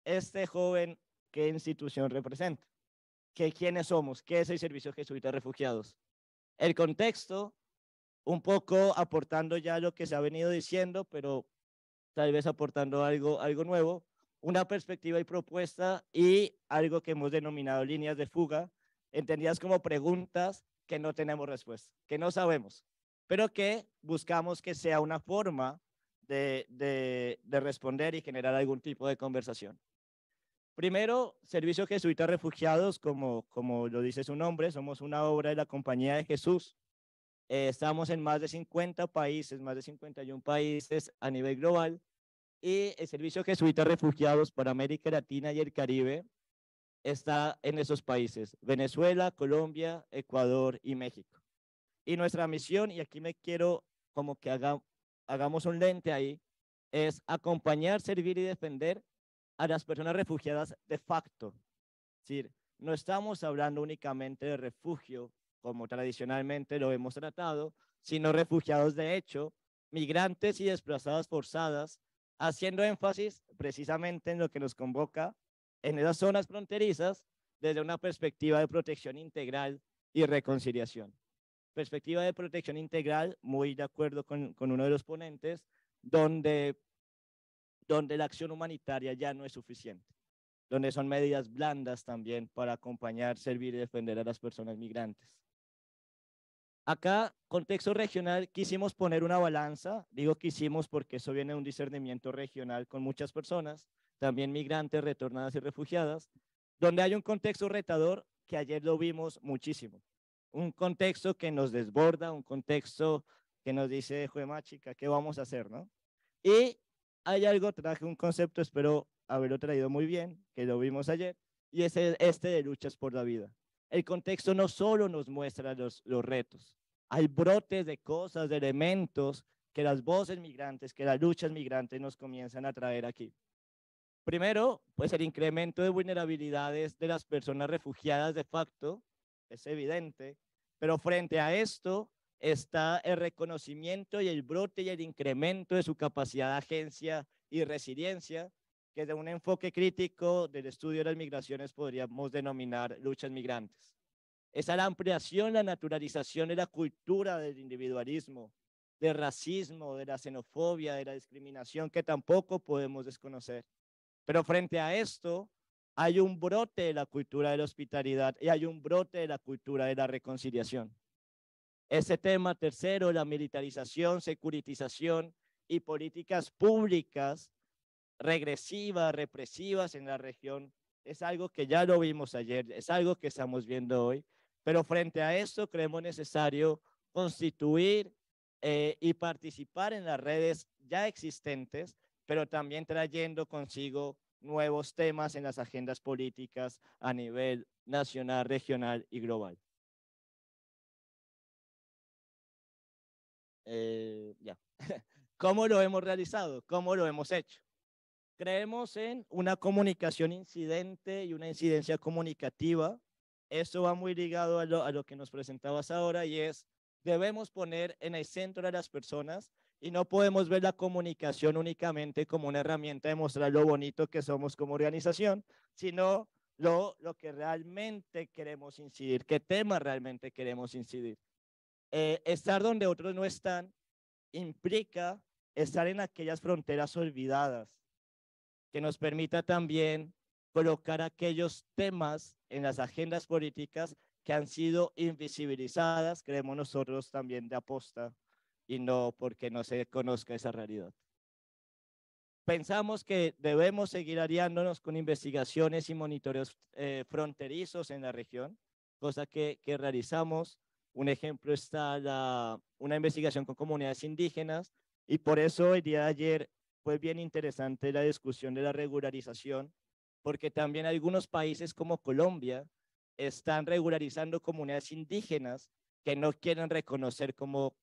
este joven, ¿qué institución representa? ¿Quiénes somos? ¿Qué es el Servicio Jesuita de Refugiados? El contexto, un poco aportando ya lo que se ha venido diciendo, pero tal vez aportando algo nuevo, una perspectiva y propuesta y algo que hemos denominado líneas de fuga, entendidas como preguntas que no tenemos respuesta, que no sabemos, pero que buscamos que sea una forma de responder y generar algún tipo de conversación. Primero, Servicio Jesuita de Refugiados, como lo dice su nombre, somos una obra de la Compañía de Jesús. Estamos en más de 50 países, más de 51 países a nivel global, y el Servicio Jesuita de Refugiados para América Latina y el Caribe está en esos países: Venezuela, Colombia, Ecuador y México. Y nuestra misión, y aquí me quiero como que hagamos un lente ahí, es acompañar, servir y defender a las personas refugiadas de facto. Es decir, no estamos hablando únicamente de refugio, como tradicionalmente lo hemos tratado, sino refugiados de hecho, migrantes y desplazadas forzadas, haciendo énfasis precisamente en lo que nos convoca en esas zonas fronterizas desde una perspectiva de protección integral y reconciliación. Perspectiva de protección integral, muy de acuerdo con uno de los ponentes, donde la acción humanitaria ya no es suficiente, donde son medidas blandas también para acompañar, servir y defender a las personas migrantes. Acá, contexto regional, quisimos poner una balanza, digo quisimos porque eso viene de un discernimiento regional con muchas personas, también migrantes, retornadas y refugiadas, donde hay un contexto retador que ayer lo vimos muchísimo, un contexto que nos desborda, un contexto que nos dice, juema chica, ¿qué vamos a hacer, no? Y hay algo, traje un concepto, espero haberlo traído muy bien, que lo vimos ayer, y es este de luchas por la vida. El contexto no solo nos muestra los retos, hay brotes de cosas, de elementos que las voces migrantes, que las luchas migrantes nos comienzan a traer aquí. Primero, pues el incremento de vulnerabilidades de las personas refugiadas de facto, es evidente, pero frente a esto está el reconocimiento y el brote y el incremento de su capacidad de agencia y resiliencia, que de un enfoque crítico del estudio de las migraciones podríamos denominar luchas migrantes. Esa es la ampliación, la naturalización de la cultura del individualismo, del racismo, de la xenofobia, de la discriminación, que tampoco podemos desconocer. Pero frente a esto, hay un brote de la cultura de la hospitalidad y hay un brote de la cultura de la reconciliación. Ese tema tercero, la militarización, securitización y políticas públicas regresivas, represivas en la región, es algo que ya lo vimos ayer, es algo que estamos viendo hoy, pero frente a esto creemos necesario constituir y participar en las redes ya existentes, pero también trayendo consigo nuevos temas en las agendas políticas a nivel nacional, regional y global. Ya. ¿Cómo lo hemos realizado? ¿Cómo lo hemos hecho? Creemos en una comunicación incidente y una incidencia comunicativa. Esto va muy ligado a lo que nos presentabas ahora, y es, debemos poner en el centro a las personas y no podemos ver la comunicación únicamente como una herramienta de mostrar lo bonito que somos como organización, sino lo que realmente queremos incidir, qué tema realmente queremos incidir. Estar donde otros no están implica estar en aquellas fronteras olvidadas, que nos permita también colocar aquellos temas en las agendas políticas que han sido invisibilizadas, creemos nosotros también de aposta, y no porque no se conozca esa realidad. Pensamos que debemos seguir aliándonos con investigaciones y monitoreos fronterizos en la región, cosa que realizamos. Un ejemplo está una investigación con comunidades indígenas, y por eso el día de ayer fue bien interesante la discusión de la regularización, porque también algunos países como Colombia están regularizando comunidades indígenas que no quieren reconocer como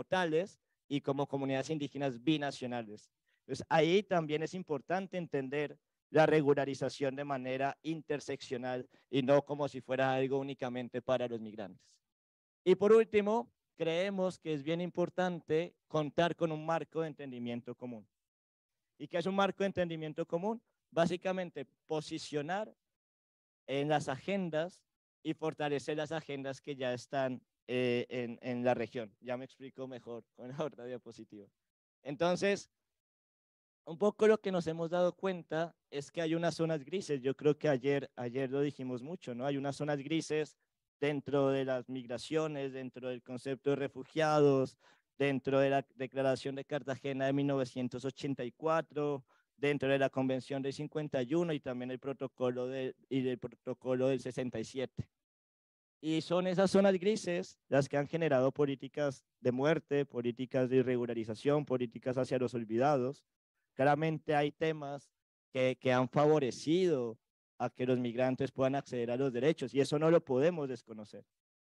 tales y como comunidades indígenas binacionales. Entonces, ahí también es importante entender la regularización de manera interseccional y no como si fuera algo únicamente para los migrantes. Y por último, creemos que es bien importante contar con un marco de entendimiento común. ¿Y qué es un marco de entendimiento común? Básicamente, posicionar en las agendas y fortalecer las agendas que ya están en la región. Ya me explico mejor con la otra diapositiva. Entonces, un poco lo que nos hemos dado cuenta es que hay unas zonas grises. Yo creo que ayer lo dijimos mucho, ¿no? Hay unas zonas grises dentro de las migraciones, dentro del concepto de refugiados, dentro de la Declaración de Cartagena de 1984, dentro de la Convención del 51 y también el protocolo del protocolo del 67. Y son esas zonas grises las que han generado políticas de muerte, políticas de irregularización, políticas hacia los olvidados. Claramente hay temas que han favorecido a que los migrantes puedan acceder a los derechos, y eso no lo podemos desconocer,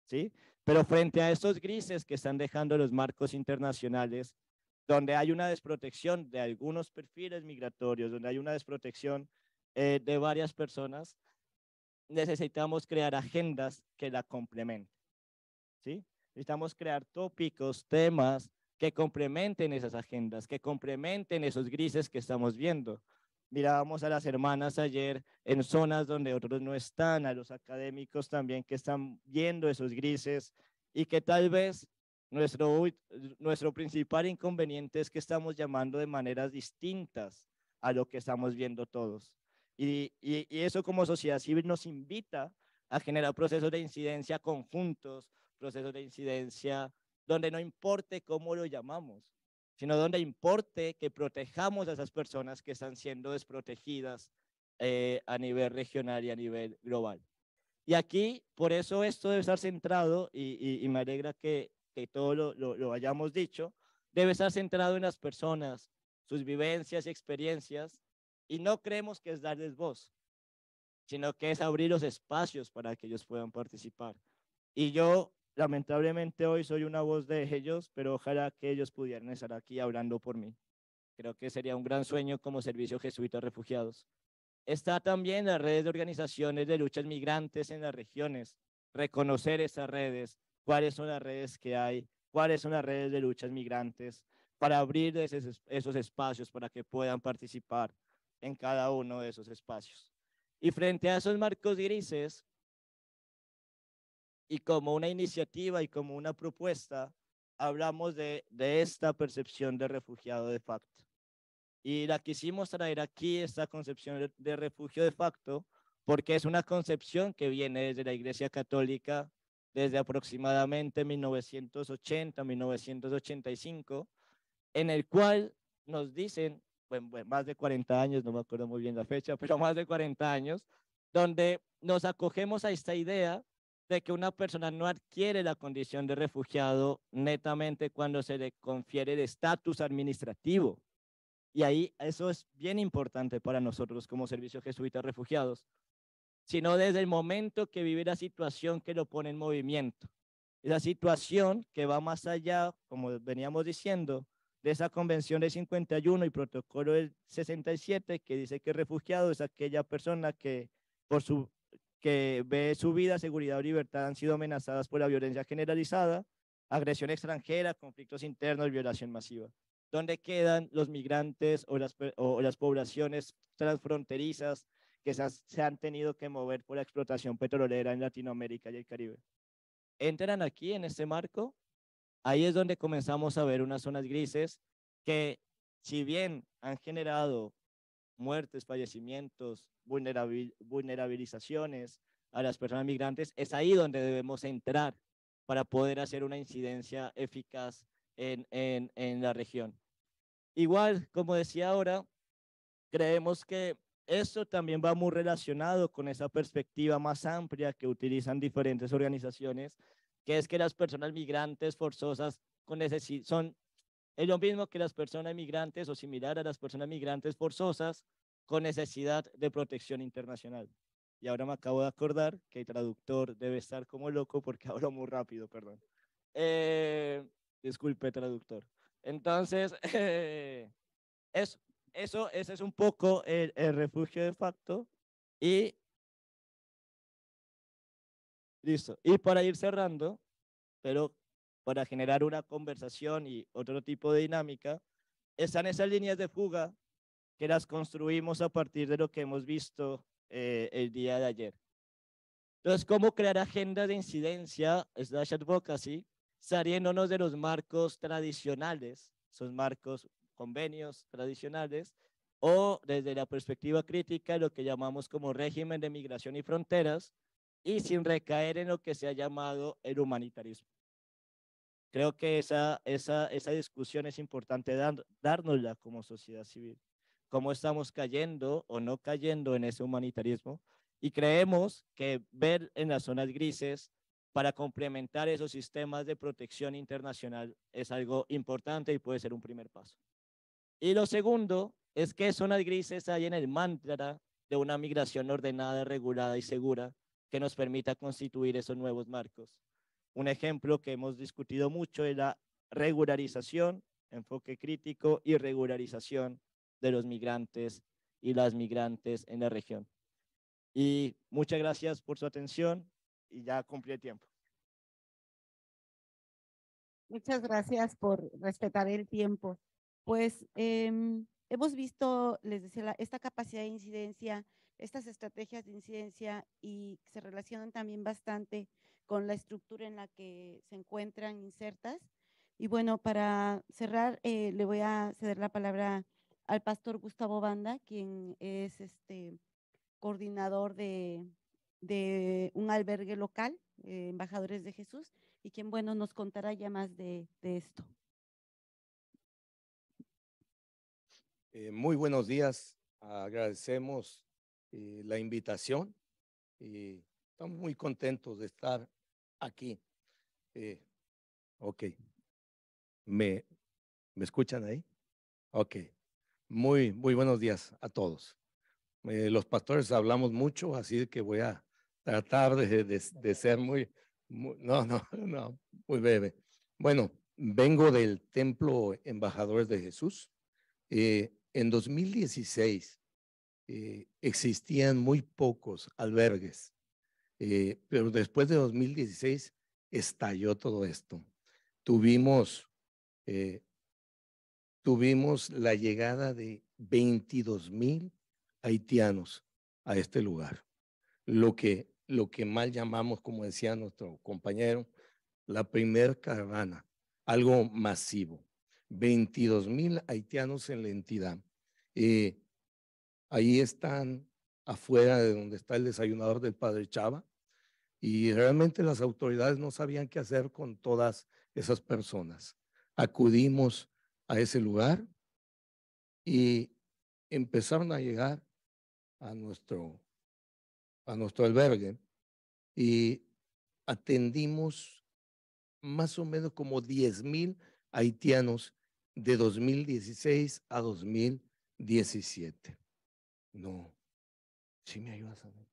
¿sí? Pero frente a estos grises que están dejando los marcos internacionales, donde hay una desprotección de algunos perfiles migratorios, donde hay una desprotección de varias personas, necesitamos crear agendas que la complementen, ¿sí? Necesitamos crear tópicos, temas que complementen esas agendas, que complementen esos grises que estamos viendo. Mirábamos a las hermanas ayer en zonas donde otros no están, a los académicos también que están viendo esos grises, y que tal vez nuestro principal inconveniente es que estamos llamando de maneras distintas a lo que estamos viendo todos. Y eso como sociedad civil nos invita a generar procesos de incidencia conjuntos, procesos de incidencia donde no importe cómo lo llamamos, sino donde importe que protejamos a esas personas que están siendo desprotegidas a nivel regional y a nivel global. Y aquí, por eso esto debe estar centrado, y me alegra que todo lo hayamos dicho, debe estar centrado en las personas, sus vivencias y experiencias, y no creemos que es darles voz, sino que es abrir los espacios para que ellos puedan participar. Y yo, lamentablemente, hoy soy una voz de ellos, pero ojalá que ellos pudieran estar aquí hablando por mí. Creo que sería un gran sueño como Servicio Jesuita de Refugiados. Está también las redes de organizaciones de luchas migrantes en las regiones. Reconocer esas redes, cuáles son las redes que hay, cuáles son las redes de luchas migrantes, para abrir esos espacios para que puedan participar en cada uno de esos espacios. Y frente a esos marcos grises, y como una iniciativa y como una propuesta, hablamos de esta percepción de refugiado de facto. Y la quisimos traer aquí, esta concepción de refugio de facto, porque es una concepción que viene desde la Iglesia Católica desde aproximadamente 1980, 1985, en el cual nos dicen más de 40 años, no me acuerdo muy bien la fecha, pero más de 40 años, donde nos acogemos a esta idea de que una persona no adquiere la condición de refugiado netamente cuando se le confiere el estatus administrativo. Y ahí eso es bien importante para nosotros como Servicio Jesuita de Refugiados, sino desde el momento que vive la situación que lo pone en movimiento. Esa situación que va más allá, como veníamos diciendo, de esa convención del 51 y protocolo del 67, que dice que refugiado es aquella persona que, que ve su vida, seguridad o libertad han sido amenazadas por la violencia generalizada, agresión extranjera, conflictos internos y violación masiva. ¿Dónde quedan los migrantes o las poblaciones transfronterizas que se han tenido que mover por la explotación petrolera en Latinoamérica y el Caribe? Entran aquí en este marco. Ahí es donde comenzamos a ver unas zonas grises que, si bien han generado muertes, fallecimientos, vulnerabilizaciones a las personas migrantes, es ahí donde debemos entrar para poder hacer una incidencia eficaz en la región. Igual, como decía ahora, creemos que esto también va muy relacionado con esa perspectiva más amplia que utilizan diferentes organizaciones, que es que las personas migrantes forzosas es lo mismo que las personas migrantes o similar a las personas migrantes forzosas con necesidad de protección internacional. Y ahora me acabo de acordar que el traductor debe estar como loco porque hablo muy rápido, perdón. Disculpe, traductor. Entonces, ese es un poco el refugio de facto. Y listo. Y para ir cerrando, pero para generar una conversación y otro tipo de dinámica, están esas líneas de fuga que las construimos a partir de lo que hemos visto el día de ayer. Entonces, ¿cómo crear agendas de incidencia / advocacy saliéndonos de los marcos tradicionales, esos marcos, convenios tradicionales, o desde la perspectiva crítica, lo que llamamos como régimen de migración y fronteras, y sin recaer en lo que se ha llamado el humanitarismo? Creo que esa discusión es importante dárnosla como sociedad civil. ¿Cómo estamos cayendo o no cayendo en ese humanitarismo? Y creemos que ver en las zonas grises para complementar esos sistemas de protección internacional es algo importante y puede ser un primer paso. Y lo segundo es que zonas grises hay en el mantra de una migración ordenada, regulada y segura que nos permita constituir esos nuevos marcos. Un ejemplo que hemos discutido mucho es la regularización, enfoque crítico y regularización de los migrantes y las migrantes en la región. Y muchas gracias por su atención y ya cumplí el tiempo. Muchas gracias por respetar el tiempo. Pues hemos visto, les decía, esta capacidad de incidencia, estas estrategias de incidencia y se relacionan también bastante con la estructura en la que se encuentran insertas. Y bueno, para cerrar, le voy a ceder la palabra al pastor Gustavo Banda, quien es coordinador de un albergue local, Embajadores de Jesús, y quien, bueno, nos contará ya más de esto. Muy buenos días, agradecemos la invitación y estamos muy contentos de estar aquí. Ok, ¿Me escuchan ahí? Ok, muy buenos días a todos. Los pastores hablamos mucho, así que voy a tratar de ser muy breve. Bueno, vengo del Templo Embajadores de Jesús. En 2016 existían muy pocos albergues, pero después de 2016 estalló todo esto. Tuvimos la llegada de 22,000 haitianos a este lugar, lo que mal llamamos, como decía nuestro compañero, la primer caravana, algo masivo. 22,000 haitianos en la entidad. Ahí están afuera de donde está el desayunador del Padre Chava, y realmente las autoridades no sabían qué hacer con todas esas personas. Acudimos a ese lugar y empezaron a llegar a nuestro albergue y atendimos más o menos como 10,000 haitianos de 2016 a 2017. No, ¿sí me ayudas a ver?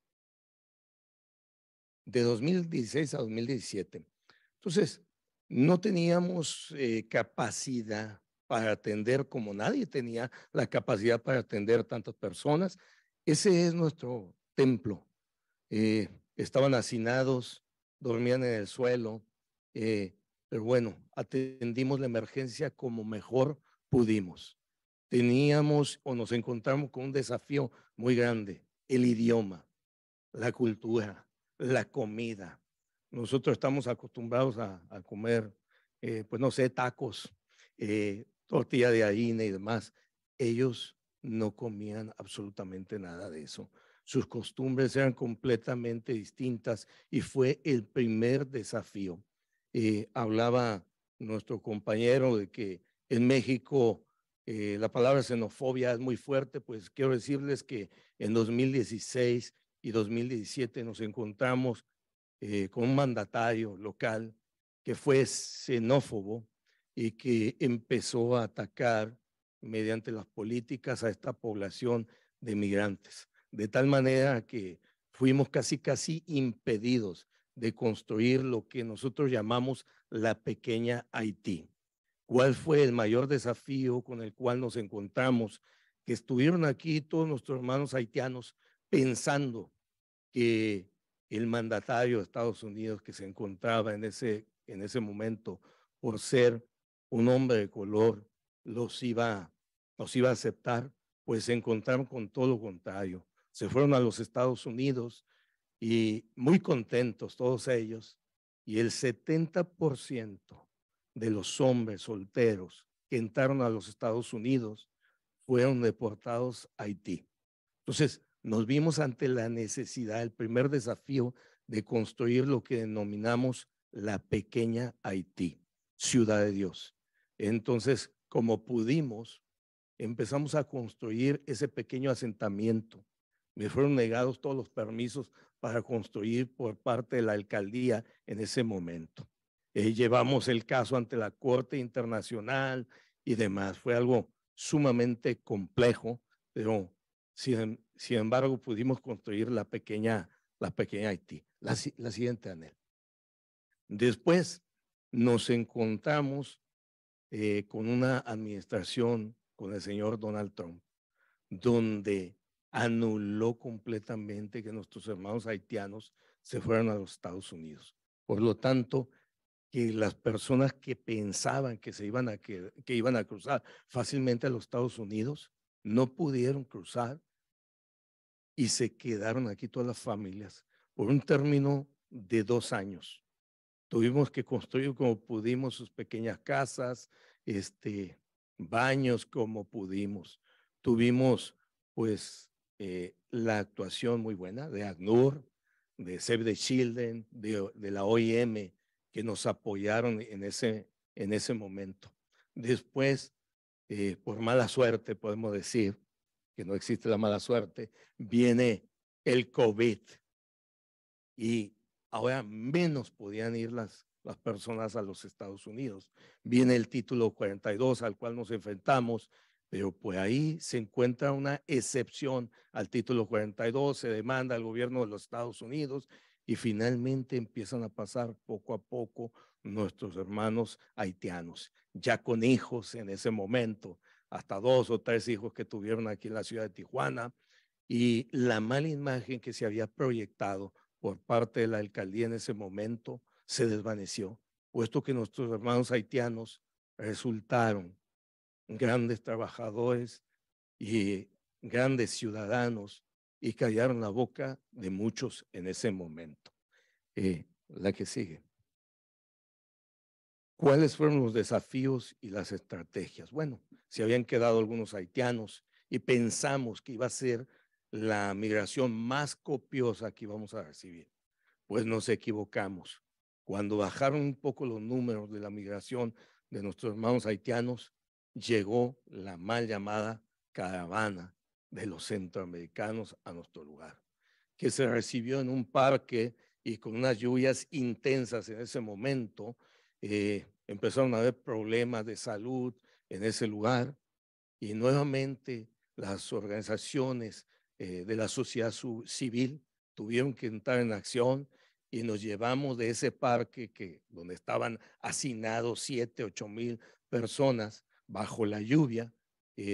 De 2016 a 2017. Entonces, no teníamos capacidad para atender, como nadie tenía la capacidad para atender tantas personas. Ese es nuestro templo. Estaban hacinados, dormían en el suelo, pero bueno, atendimos la emergencia como mejor pudimos. Teníamos o nos encontramos con un desafío muy grande: el idioma, la cultura, la comida. Nosotros estamos acostumbrados a comer, pues no sé, tacos, tortilla de harina y demás. Ellos no comían absolutamente nada de eso. Sus costumbres eran completamente distintas y fue el primer desafío. Hablaba nuestro compañero de que en México la palabra xenofobia es muy fuerte. Pues quiero decirles que en 2016 y 2017 nos encontramos con un mandatario local que fue xenófobo y que empezó a atacar mediante las políticas a esta población de migrantes, de tal manera que fuimos casi impedidos de construir lo que nosotros llamamos la pequeña Haití. ¿Cuál fue el mayor desafío con el cual nos encontramos? Que estuvieron aquí todos nuestros hermanos haitianos pensando que el mandatario de Estados Unidos, que se encontraba en ese momento, por ser un hombre de color, los iba a aceptar. Pues se encontraron con todo lo contrario. Se fueron a los Estados Unidos y muy contentos todos ellos, y el 70% de los hombres solteros que entraron a los Estados Unidos fueron deportados a Haití. Entonces, nos vimos ante la necesidad, el primer desafío de construir lo que denominamos la pequeña Haití, Ciudad de Dios. Entonces, como pudimos, empezamos a construir ese pequeño asentamiento. Me fueron negados todos los permisos para construir por parte de la alcaldía en ese momento. Llevamos el caso ante la Corte Internacional y demás. Fue algo sumamente complejo, pero sin embargo pudimos construir la pequeña Haití. La siguiente, Anel. Después nos encontramos con una administración, con el señor Donald Trump, donde anuló completamente que nuestros hermanos haitianos se fueran a los Estados Unidos. Por lo tanto, que las personas que pensaban que iban a cruzar fácilmente a los Estados Unidos no pudieron cruzar y se quedaron aquí todas las familias por un término de 2 años. Tuvimos que construir como pudimos sus pequeñas casas, baños como pudimos. Tuvimos pues la actuación muy buena de ACNUR, de Save the Children, de la OIM, que nos apoyaron en ese momento. Después, por mala suerte, podemos decir que no existe la mala suerte, viene el COVID y ahora menos podían ir las personas a los Estados Unidos. Viene el título 42 al cual nos enfrentamos, pero pues ahí se encuentra una excepción al título 42, se demanda al gobierno de los Estados Unidos y finalmente empiezan a pasar poco a poco nuestros hermanos haitianos, ya con hijos en ese momento, hasta 2 o 3 hijos que tuvieron aquí en la ciudad de Tijuana, y la mala imagen que se había proyectado por parte de la alcaldía en ese momento se desvaneció, puesto que nuestros hermanos haitianos resultaron grandes trabajadores y grandes ciudadanos y callaron la boca de muchos en ese momento. La que sigue. ¿Cuáles fueron los desafíos y las estrategias? Bueno, se habían quedado algunos haitianos y pensamos que iba a ser la migración más copiosa que íbamos a recibir. Pues nos equivocamos. Cuando bajaron un poco los números de la migración de nuestros hermanos haitianos, llegó la mal llamada caravana de los centroamericanos a nuestro lugar, que se recibió en un parque y con unas lluvias intensas en ese momento. Empezaron a haber problemas de salud en ese lugar y nuevamente las organizaciones de la sociedad civil tuvieron que entrar en acción y nos llevamos de ese parque donde estaban hacinados 7, 8,000 personas bajo la lluvia.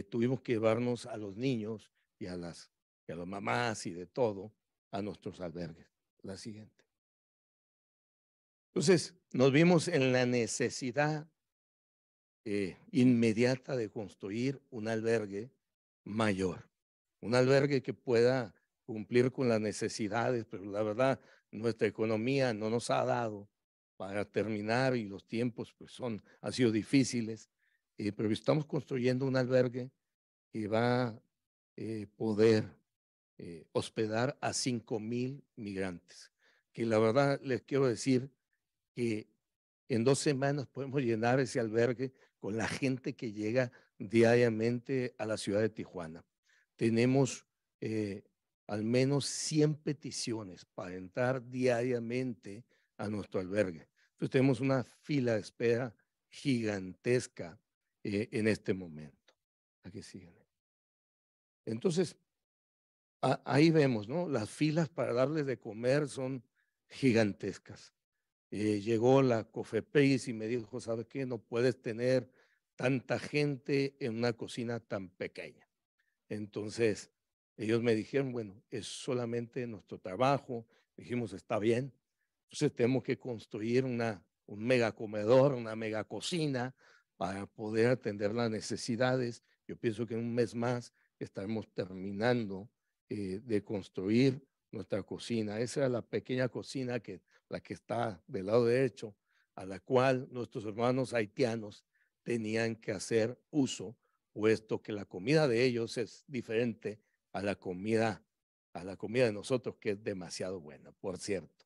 Tuvimos que llevarnos a los niños y a las mamás y de todo a nuestros albergues. La siguiente. Entonces, nos vimos en la necesidad inmediata de construir un albergue mayor, un albergue que pueda cumplir con las necesidades, pero la verdad, nuestra economía no nos ha dado para terminar y los tiempos pues han sido difíciles, pero estamos construyendo un albergue que va a poder hospedar a 5,000 migrantes, que la verdad les quiero decir que en 2 semanas podemos llenar ese albergue con la gente que llega diariamente a la ciudad de Tijuana. Tenemos al menos 100 peticiones para entrar diariamente a nuestro albergue. Entonces tenemos una fila de espera gigantesca en este momento. Aquí siguen. Entonces, ahí vemos, ¿no? Las filas para darles de comer son gigantescas. Llegó la COFEPRIS y me dijo, ¿sabe qué? No puedes tener tanta gente en una cocina tan pequeña. Entonces, ellos me dijeron, bueno, es solamente nuestro trabajo. Dijimos, está bien. Entonces, tenemos que construir un mega comedor, una mega cocina para poder atender las necesidades. Yo pienso que en un mes más estaremos terminando de construir nuestra cocina. Esa era la pequeña cocina la que está del lado derecho, a la cual nuestros hermanos haitianos tenían que hacer uso, puesto que la comida de ellos es diferente a la comida de nosotros, que es demasiado buena, por cierto.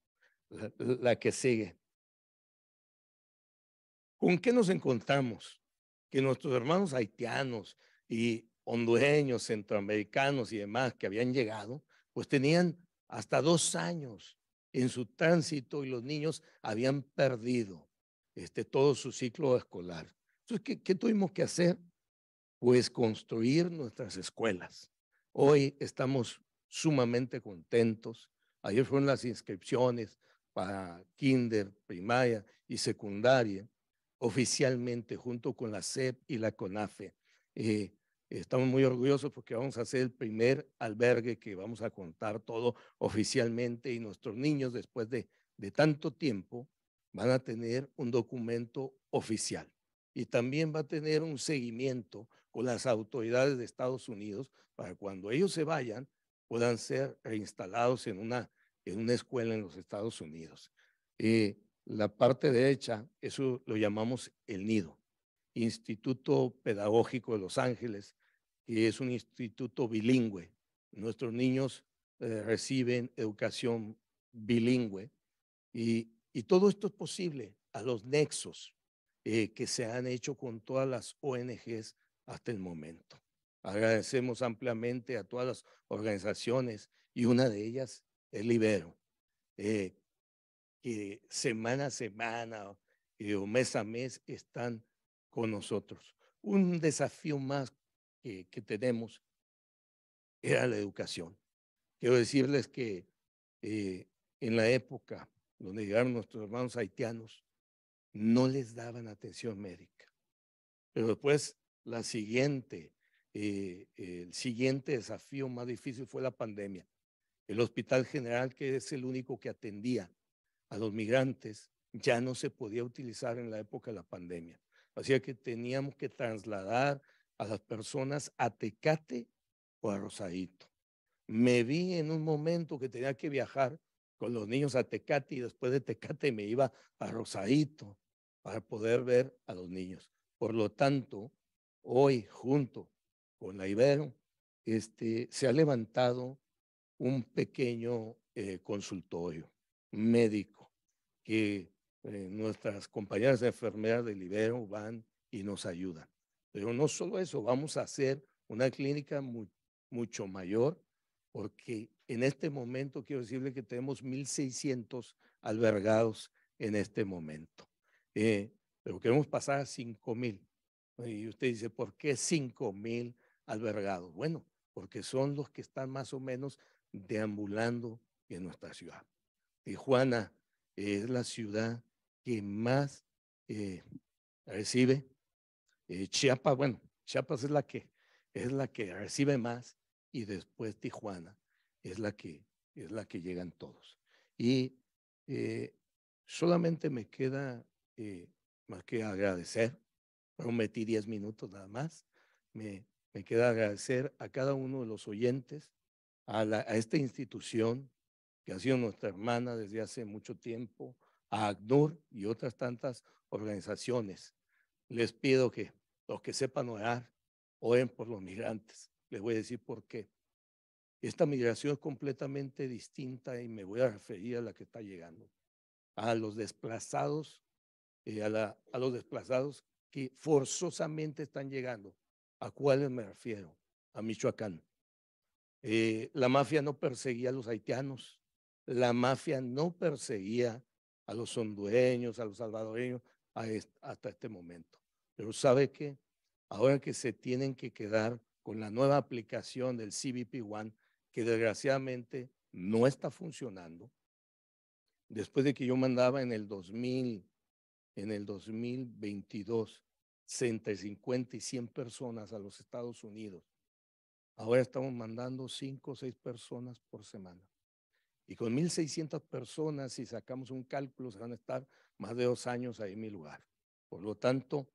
La que sigue. ¿Con qué nos encontramos? Que nuestros hermanos haitianos y hondureños, centroamericanos y demás que habían llegado, pues tenían hasta 2 años en su tránsito y los niños habían perdido todo su ciclo escolar. Entonces, ¿qué tuvimos que hacer? Pues construir nuestras escuelas. Hoy estamos sumamente contentos. Ayer fueron las inscripciones para kinder, primaria y secundaria, oficialmente junto con la SEP y la CONAFE. Estamos muy orgullosos porque vamos a hacer el primer albergue que vamos a contar todo oficialmente y nuestros niños después de tanto tiempo van a tener un documento oficial y también va a tener un seguimiento con las autoridades de Estados Unidos para cuando ellos se vayan puedan ser reinstalados en una escuela en los Estados Unidos. La parte derecha, eso lo llamamos el nido, Instituto Pedagógico de Los Ángeles, que es un instituto bilingüe. Nuestros niños reciben educación bilingüe y todo esto es posible a los nexos que se han hecho con todas las ONGs hasta el momento. Agradecemos ampliamente a todas las organizaciones y una de ellas es Libero, que semana a semana o mes a mes están con nosotros. Un desafío más que tenemos era la educación. Quiero decirles que en la época donde llegaron nuestros hermanos haitianos, no les daban atención médica. Pero después el siguiente desafío más difícil fue la pandemia. El Hospital General, que es el único que atendía a los migrantes, ya no se podía utilizar en la época de la pandemia. Así que teníamos que trasladar a las personas a Tecate o a Rosarito. Me vi en un momento que tenía que viajar con los niños a Tecate y después de Tecate me iba a Rosarito para poder ver a los niños. Por lo tanto, hoy junto con la Ibero, se ha levantado un pequeño consultorio médico que nuestras compañeras de enfermeras del Ibero van y nos ayudan. Pero no solo eso, vamos a hacer una clínica mucho mayor, porque en este momento quiero decirle que tenemos 1,600 albergados en este momento. Pero queremos pasar a 5,000. Y usted dice, ¿por qué 5,000 albergados? Bueno, porque son los que están más o menos deambulando en nuestra ciudad. Tijuana es la ciudad que más recibe. Chiapas, bueno, Chiapas es la que recibe más, y después Tijuana es la que llegan todos. Y solamente me queda más que agradecer. Prometí 10 minutos nada más. Me queda agradecer a cada uno de los oyentes, a esta institución que ha sido nuestra hermana desde hace mucho tiempo, a ACNUR y otras tantas organizaciones. Les pido que los que sepan orar, oren por los migrantes. Les voy a decir por qué. Esta migración es completamente distinta y me voy a referir a la que está llegando. A los desplazados, a los desplazados que forzosamente están llegando. ¿A cuáles me refiero? A Michoacán. La mafia no perseguía a los haitianos, la mafia no perseguía a los hondureños, a los salvadoreños hasta este momento. Pero ¿sabe qué? Ahora que se tienen que quedar con la nueva aplicación del CBP One, que desgraciadamente no está funcionando, después de que yo mandaba en el 2022 entre 50 y 100 personas a los Estados Unidos, ahora estamos mandando 5 o 6 personas por semana. Y con 1,600 personas, si sacamos un cálculo, se van a estar más de 2 años ahí en mi lugar. Por lo tanto,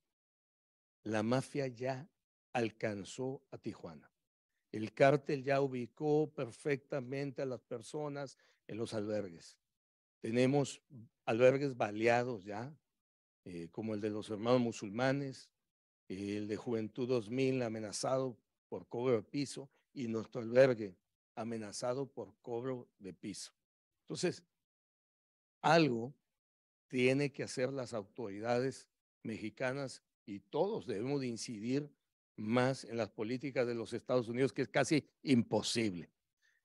la mafia ya alcanzó a Tijuana. El cártel ya ubicó perfectamente a las personas en los albergues. Tenemos albergues baleados ya, como el de los hermanos musulmanes, el de Juventud 2000 amenazado por cobro de piso, y nuestro albergue amenazado por cobro de piso. Entonces, algo tiene que hacer las autoridades mexicanas, y todos debemos de incidir más en las políticas de los Estados Unidos, que es casi imposible.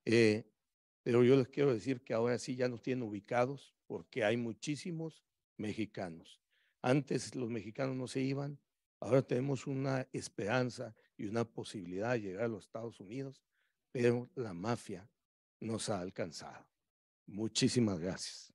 Pero yo les quiero decir que ahora sí ya nos tienen ubicados, porque hay muchísimos mexicanos. Antes los mexicanos no se iban, ahora tenemos una esperanza y una posibilidad de llegar a los Estados Unidos, pero la mafia nos ha alcanzado. Muchísimas gracias.